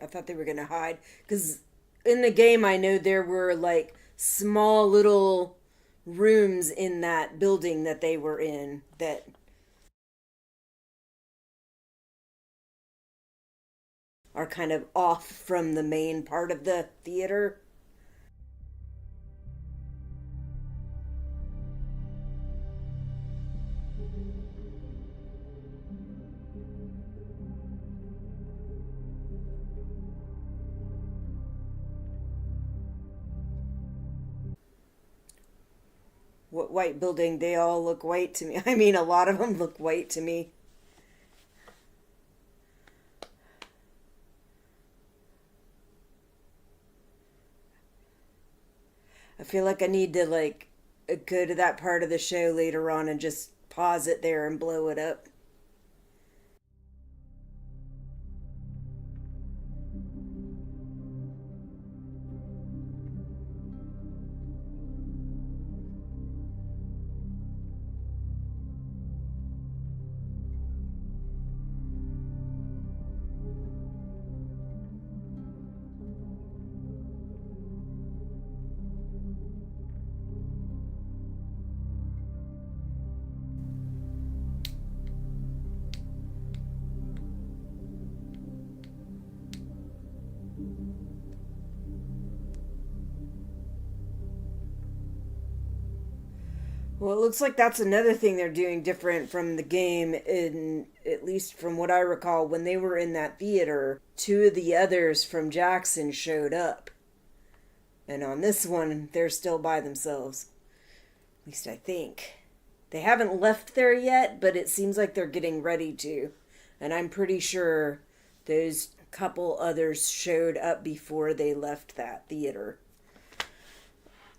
I thought they were going to hide. Because in the game, I know there were like small little rooms in that building that they were in that are kind of off from the main part of the theater. What white building? They all look white to me. I mean, a lot of them look white to me. I feel like I need to like go to that part of the show later on and just pause it there and blow it up. Well, it looks like that's another thing they're doing different from the game, in at least from what I recall. When they were in that theater, 2 of the others from Jackson showed up. And on this one, they're still by themselves. At least I think. They haven't left there yet, but it seems like they're getting ready to. And I'm pretty sure those couple others showed up before they left that theater.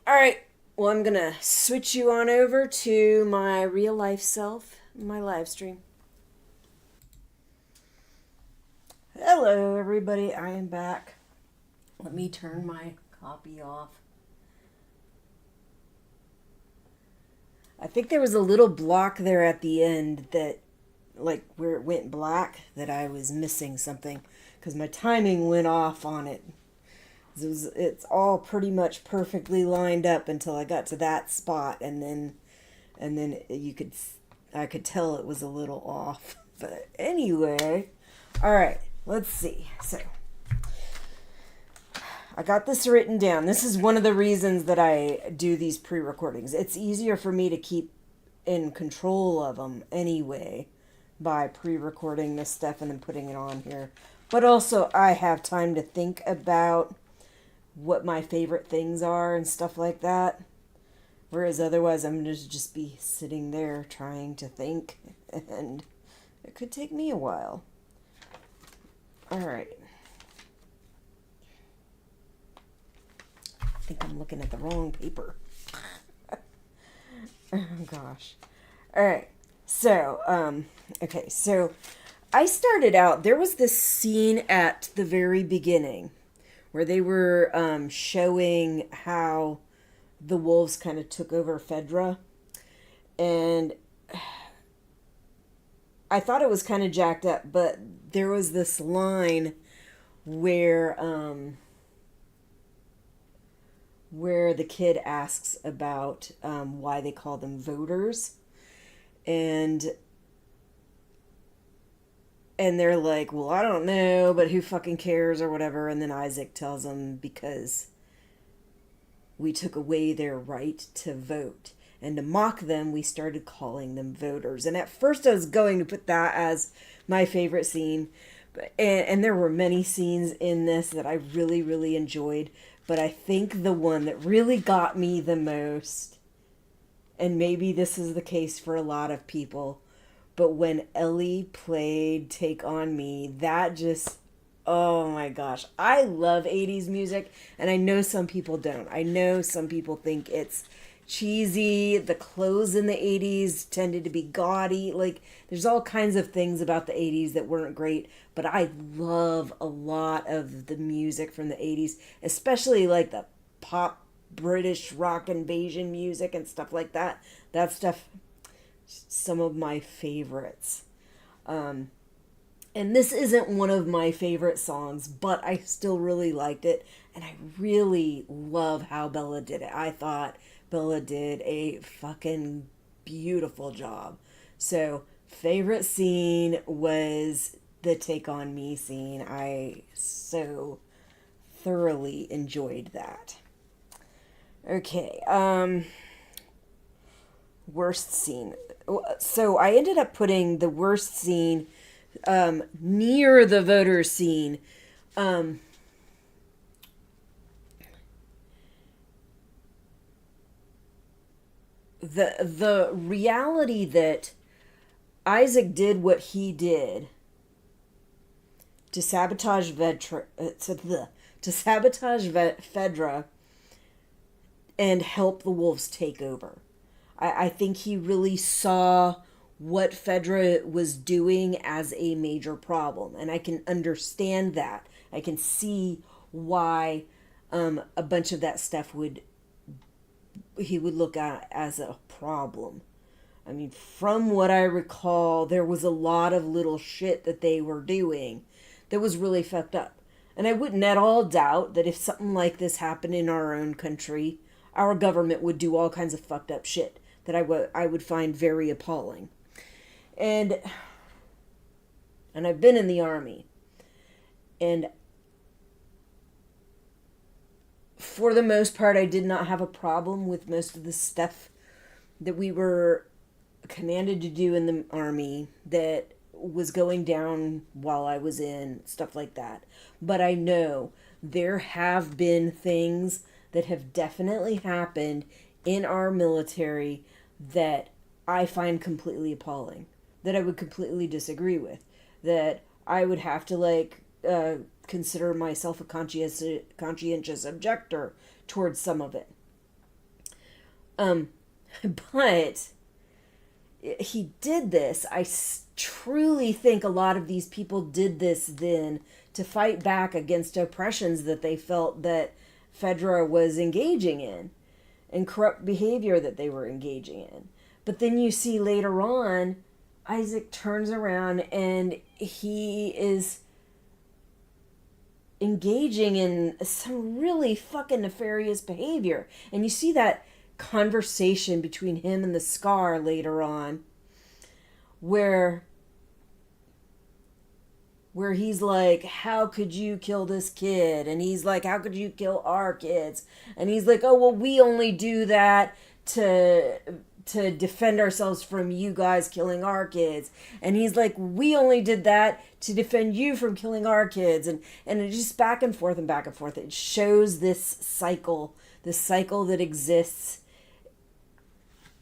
Alright. Well, I'm going to switch you on over to my real life self, my live stream. Hello, everybody. I am back. Let me turn my copy off. I think there was a little block there at the end that, like, where it went black, that I was missing something because my timing went off on it. It's all pretty much perfectly lined up until I got to that spot, and then I could tell it was a little off. But anyway, all right, let's see. So I got this written down. This is one of the reasons that I do these pre-recordings. It's easier for me to keep in control of them anyway by pre-recording this stuff and then putting it on here. But also I have time to think about what my favorite things are and stuff like that. Whereas otherwise I'm going to just be sitting there trying to think, and it could take me a while. Alright. I think I'm looking at the wrong paper. Oh gosh. Alright. So, okay, so I started out, there was this scene at the very beginning where they were showing how the wolves kind of took over Fedra. And I thought it was kind of jacked up, but there was this line where the kid asks about why they call them voters. And they're like, well, I don't know, but who fucking cares or whatever. And then Isaac tells them, because we took away their right to vote. And to mock them, we started calling them voters. And at first I was going to put that as my favorite scene. And there were many scenes in this that I really, really enjoyed. But I think the one that really got me the most, and maybe this is the case for a lot of people, but when Ellie played Take On Me, that just, oh my gosh. I love 80s music, and I know some people don't. I know some people think it's cheesy. The clothes in the 80s tended to be gaudy. Like, there's all kinds of things about the 80s that weren't great, but I love a lot of the music from the 80s, especially like the pop British rock invasion music and stuff like that. That stuff, some of my favorites. And this isn't one of my favorite songs, but I still really liked it, and I really love how Bella did it. I thought Bella did a fucking beautiful job. So, favorite scene was the Take On Me scene. I so thoroughly enjoyed that. Okay, worst scene. So I ended up putting the worst scene near the voter scene. The reality that Isaac did what he did to sabotage Fedra and help the wolves take over. I think he really saw what Fedra was doing as a major problem, and I can understand that. I can see why a bunch of that stuff he would look at as a problem. I mean, from what I recall, there was a lot of little shit that they were doing that was really fucked up. And I wouldn't at all doubt that if something like this happened in our own country, our government would do all kinds of fucked up shit that I would find very appalling. And I've been in the army. And for the most part, I did not have a problem with most of the stuff that we were commanded to do in the army that was going down while I was in, stuff like that. But I know there have been things that have definitely happened in our military that I find completely appalling, that I would completely disagree with, that I would have to consider myself a conscientious objector towards some of it. But he did this. I truly think a lot of these people did this then to fight back against oppressions that they felt that Fedra was engaging in and corrupt behavior that they were engaging in. But then you see later on, Isaac turns around and he is engaging in some really fucking nefarious behavior. And you see that conversation between him and the Scar later on, where where he's like, how could you kill this kid? And he's like, how could you kill our kids? And he's like, oh, well, we only do that to defend ourselves from you guys killing our kids. And he's like, we only did that to defend you from killing our kids. And it just back and forth and back and forth. It shows this cycle that exists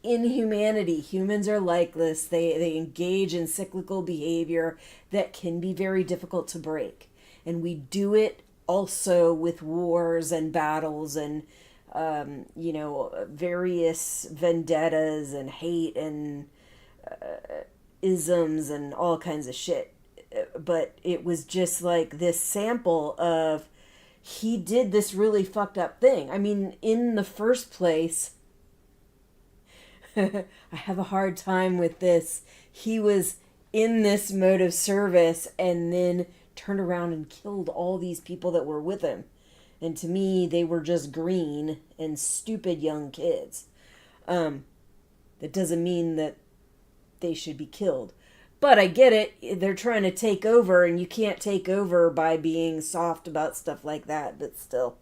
in humanity. Humans are like this. They engage in cyclical behavior that can be very difficult to break. And we do it also with wars and battles and various vendettas and hate and isms and all kinds of shit. But it was just like this sample of, he did this really fucked up thing. I mean, in the first place, I have a hard time with this. He was in this mode of service and then turned around and killed all these people that were with him. And to me, they were just green and stupid young kids. That doesn't mean that they should be killed. But I get it. They're trying to take over, and you can't take over by being soft about stuff like that. But still,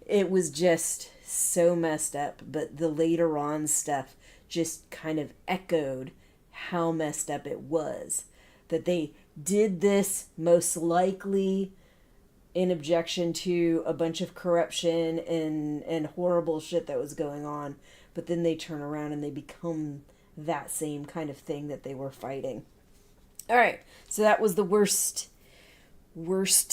it was just so messed up. But the later on stuff just kind of echoed how messed up it was. That they did this most likely in objection to a bunch of corruption and horrible shit that was going on. But then they turn around and they become that same kind of thing that they were fighting. All right, so that was the worst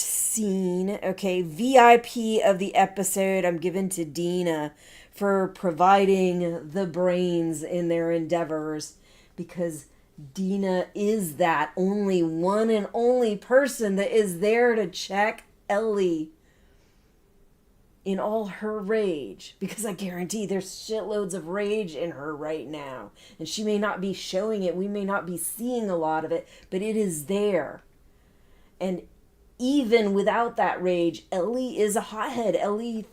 scene. Okay, VIP of the episode, I'm giving to Dina for providing the brains in their endeavors, because Dina is that only one and only person that is there to check Ellie in all her rage, because I guarantee there's shitloads of rage in her right now, and she may not be showing it, we may not be seeing a lot of it, but it is there. And even without that rage, Ellie is a hothead. Ellie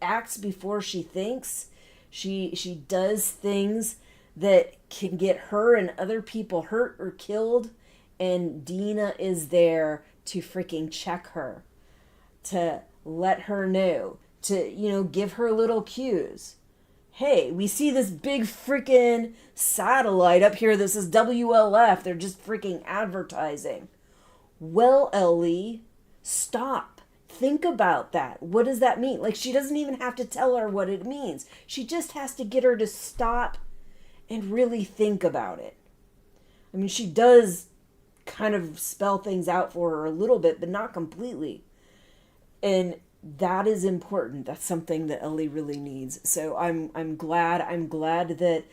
acts before she thinks. She does things that can get her and other people hurt or killed, and Dina is there to freaking check her, to let her know, to, give her little cues. Hey, we see this big freaking satellite up here that says WLF. They're just freaking advertising. Well, Ellie, stop. Think about that. What does that mean? Like, she doesn't even have to tell her what it means. She just has to get her to stop and really think about it. I mean, she does kind of spell things out for her a little bit, but not completely. And that is important. That's something that Ellie really needs. So I'm glad that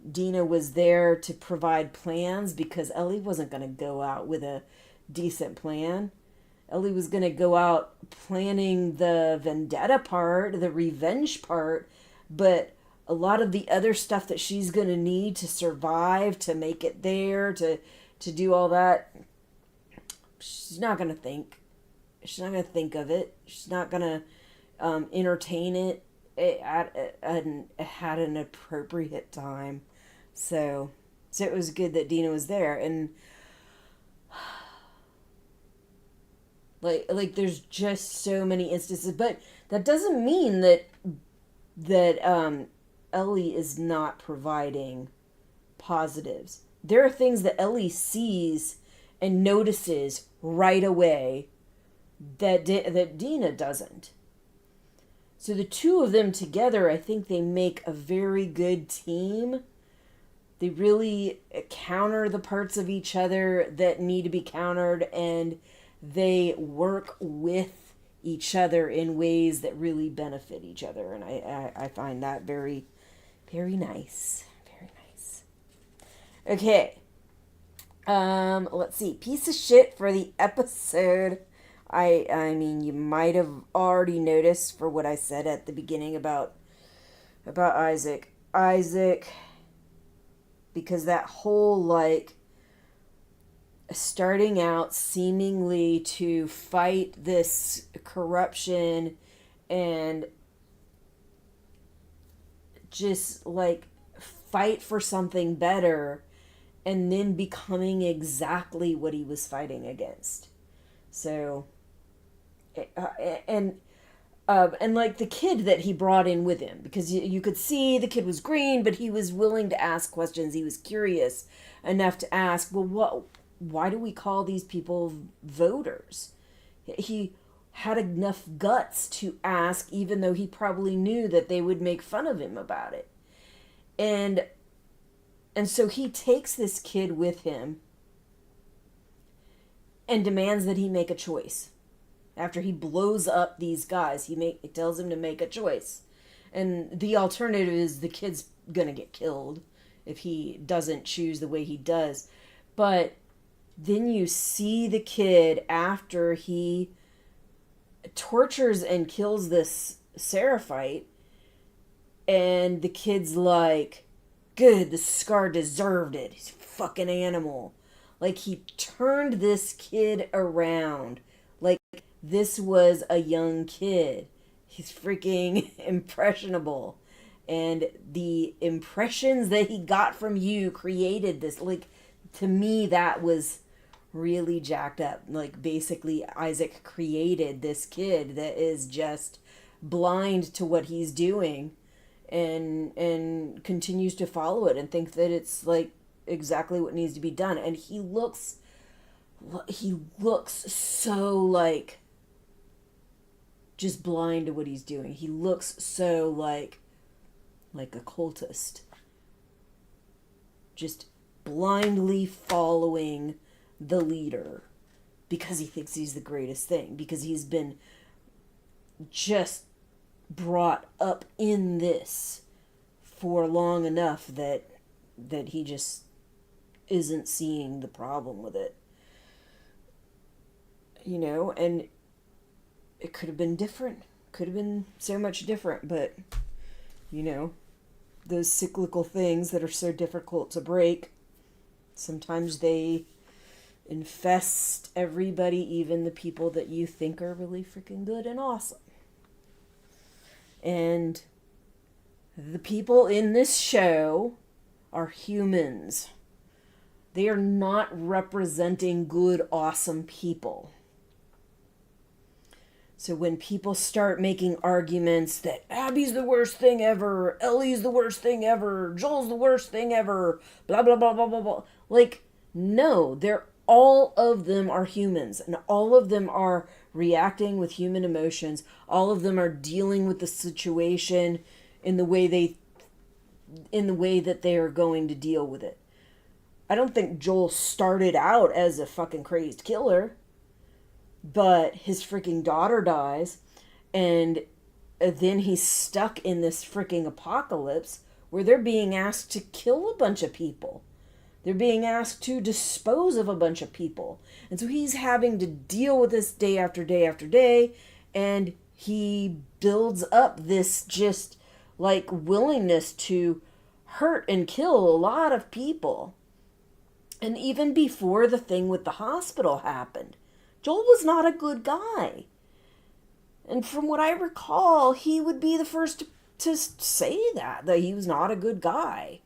Dina was there to provide plans, because Ellie wasn't going to go out with a decent plan. Ellie was going to go out planning the vendetta part, the revenge part, but a lot of the other stuff that she's going to need to survive, to make it there, to do all that, she's not going to think. She's not going to think of it. She's not going to entertain it at an appropriate time. So it was good that Dina was there. And like there's just so many instances, but that doesn't mean that Ellie is not providing positives. There are things that Ellie sees and notices right away that Dina doesn't. So the two of them together, I think they make a very good team. They really counter the parts of each other that need to be countered, and they work with each other in ways that really benefit each other. And I find that very, very nice. Very nice. Okay. Let's see. Piece of shit for the episode. I mean, you might have already noticed for what I said at the beginning about Isaac. Isaac, because that whole, like, starting out seemingly to fight this corruption and just, like, fight for something better, and then becoming exactly what he was fighting against. So, and like the kid that he brought in with him, because you could see the kid was green, but he was willing to ask questions. He was curious enough to ask, well, why do we call these people voters? He had enough guts to ask, even though he probably knew that they would make fun of him about it. And so he takes this kid with him and demands that he make a choice. After he blows up these guys, he tells him to make a choice. And the alternative is the kid's gonna get killed if he doesn't choose the way he does. But then you see the kid after he tortures and kills this Seraphite, and the kid's like, good, the Scar deserved it. He's a fucking animal. Like, he turned this kid around. Like, this was a young kid. He's freaking impressionable. And the impressions that he got from you created this. Like, to me, that was really jacked up. Like, basically, Isaac created this kid that is just blind to what he's doing and continues to follow it and think that it's like exactly what needs to be done. And he looks so like just blind to what he's doing. He looks so like a cultist, just blindly following the leader because he thinks he's the greatest thing, because he's been just brought up in this for long enough that he just isn't seeing the problem with it. You know, and it could have been different. Could have been so much different, but, you know, those cyclical things that are so difficult to break, sometimes they infest everybody, even the people that you think are really freaking good and awesome. And the people in this show are humans. They are not representing good, awesome people. So when people start making arguments that Abby's the worst thing ever, Ellie's the worst thing ever, Joel's the worst thing ever, blah, blah, blah, blah, blah, blah. Like, no, all of them are humans, and all of them are reacting with human emotions. All of them are dealing with the situation in the way that they are going to deal with it. I don't think Joel started out as a fucking crazed killer, but his freaking daughter dies, and then he's stuck in this freaking apocalypse where they're being asked to kill a bunch of people. They're being asked to dispose of a bunch of people. And so he's having to deal with this day after day after day, and he builds up this just like willingness to hurt and kill a lot of people. And even before the thing with the hospital happened, Joel was not a good guy. And from what I recall, he would be the first to say that he was not a good guy.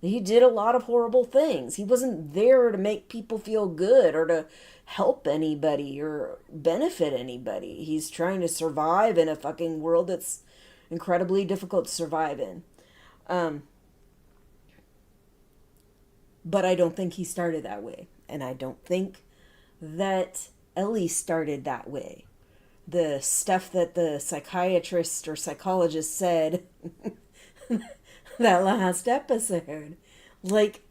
He did a lot of horrible things. He wasn't there to make people feel good or to help anybody or benefit anybody. He's trying to survive in a fucking world that's incredibly difficult to survive in. But I don't think he started that way. And I don't think that Ellie started that way. The stuff that the psychiatrist or psychologist said that last episode, like,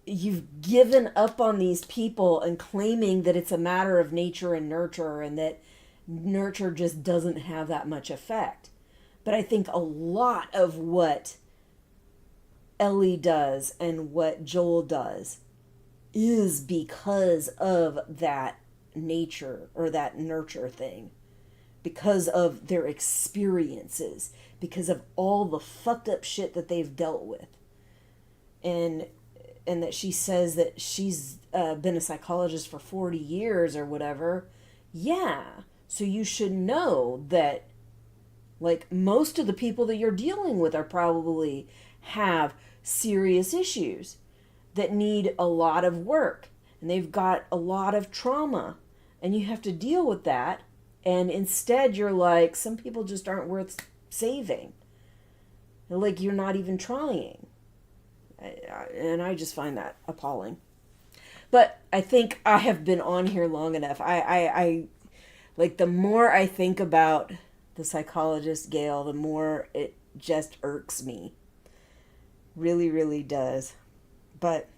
you've given up on these people and claiming that it's a matter of nature and nurture, and that nurture just doesn't have that much effect. But I think a lot of what Ellie does and what Joel does is because of that nature or that nurture thing, because of their experiences, because of all the fucked up shit that they've dealt with. And that she says that she's been a psychologist for 40 years or whatever. Yeah, so you should know that, like, most of the people that you're dealing with are probably have serious issues. that need a lot of work, and they've got a lot of trauma, and you have to deal with that. And instead you're like, some people just aren't worth saving. Like, you're not even trying. And I just find that appalling. But I think I have been on here long enough. I like, the more I think about the psychologist Gail, the more it just irks me. Really, really does. But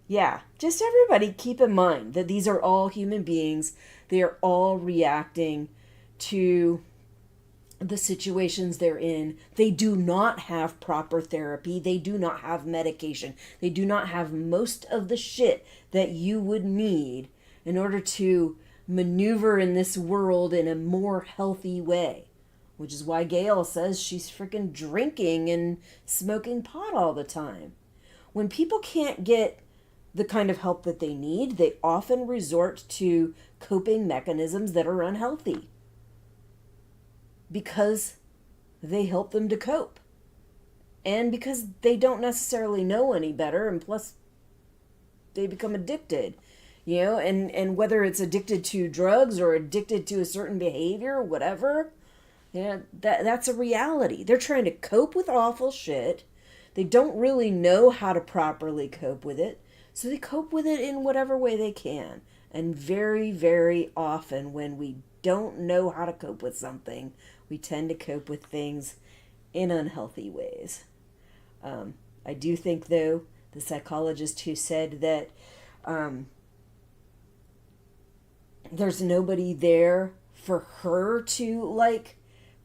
yeah, just everybody keep in mind that these are all human beings. They are all reacting to the situations they're in. They do not have proper therapy. They do not have medication. They do not have most of the shit that you would need in order to maneuver in this world in a more healthy way. Which is why Gail says she's freaking drinking and smoking pot all the time. When people can't get the kind of help that they need, they often resort to coping mechanisms that are unhealthy, because they help them to cope, and because they don't necessarily know any better, and plus they become addicted, and whether it's addicted to drugs or addicted to a certain behavior or whatever, that's a reality. They're trying to cope with awful shit. They don't really know how to properly cope with it, so they cope with it in whatever way they can. And very, very often when we don't know how to cope with something, we tend to cope with things in unhealthy ways. I do think, though, the psychologist who said that there's nobody there for her to,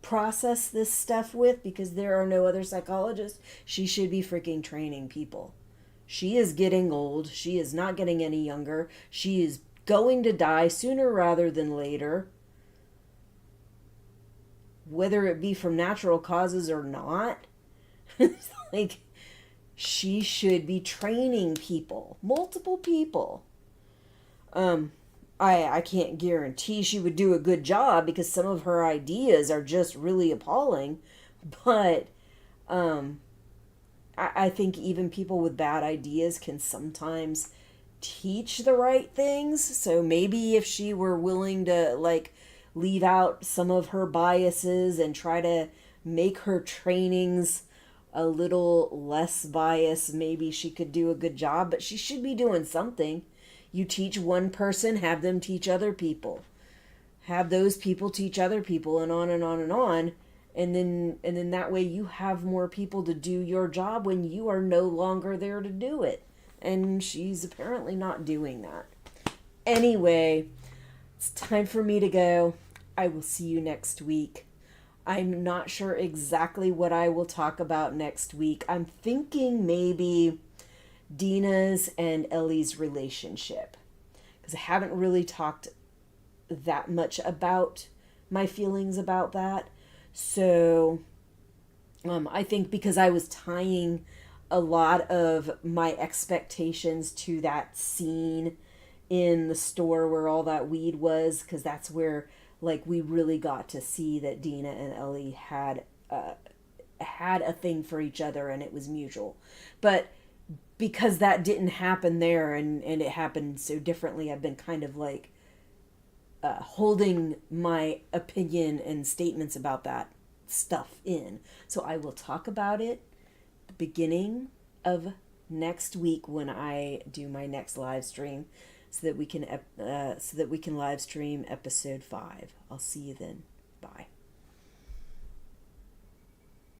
process this stuff with, because there are no other psychologists, she should be freaking training people. She is getting old. She is not getting any younger. She is going to die sooner rather than later, whether it be from natural causes or not. She should be training people, multiple people. I can't guarantee she would do a good job, because some of her ideas are just really appalling, but I think even people with bad ideas can sometimes teach the right things. So maybe if she were willing to leave out some of her biases and try to make her trainings a little less biased, maybe she could do a good job. But she should be doing something. You teach one person, have them teach other people. Have those people teach other people, and on and on and on. And then that way you have more people to do your job when you are no longer there to do it. And she's apparently not doing that. Anyway, it's time for me to go. I will see you next week. I'm not sure exactly what I will talk about next week. I'm thinking maybe Dina's and Ellie's relationship, because I haven't really talked that much about my feelings about that. So I think because I was tying a lot of my expectations to that scene in the store where all that weed was, because that's where we really got to see that Dina and Ellie had a thing for each other, and it was mutual. But because that didn't happen there, and it happened so differently, I've been kind of holding my opinion and statements about that stuff in. So I will talk about it the beginning of next week when I do my next live stream, so that we can live stream episode 5. I'll see you then. Bye.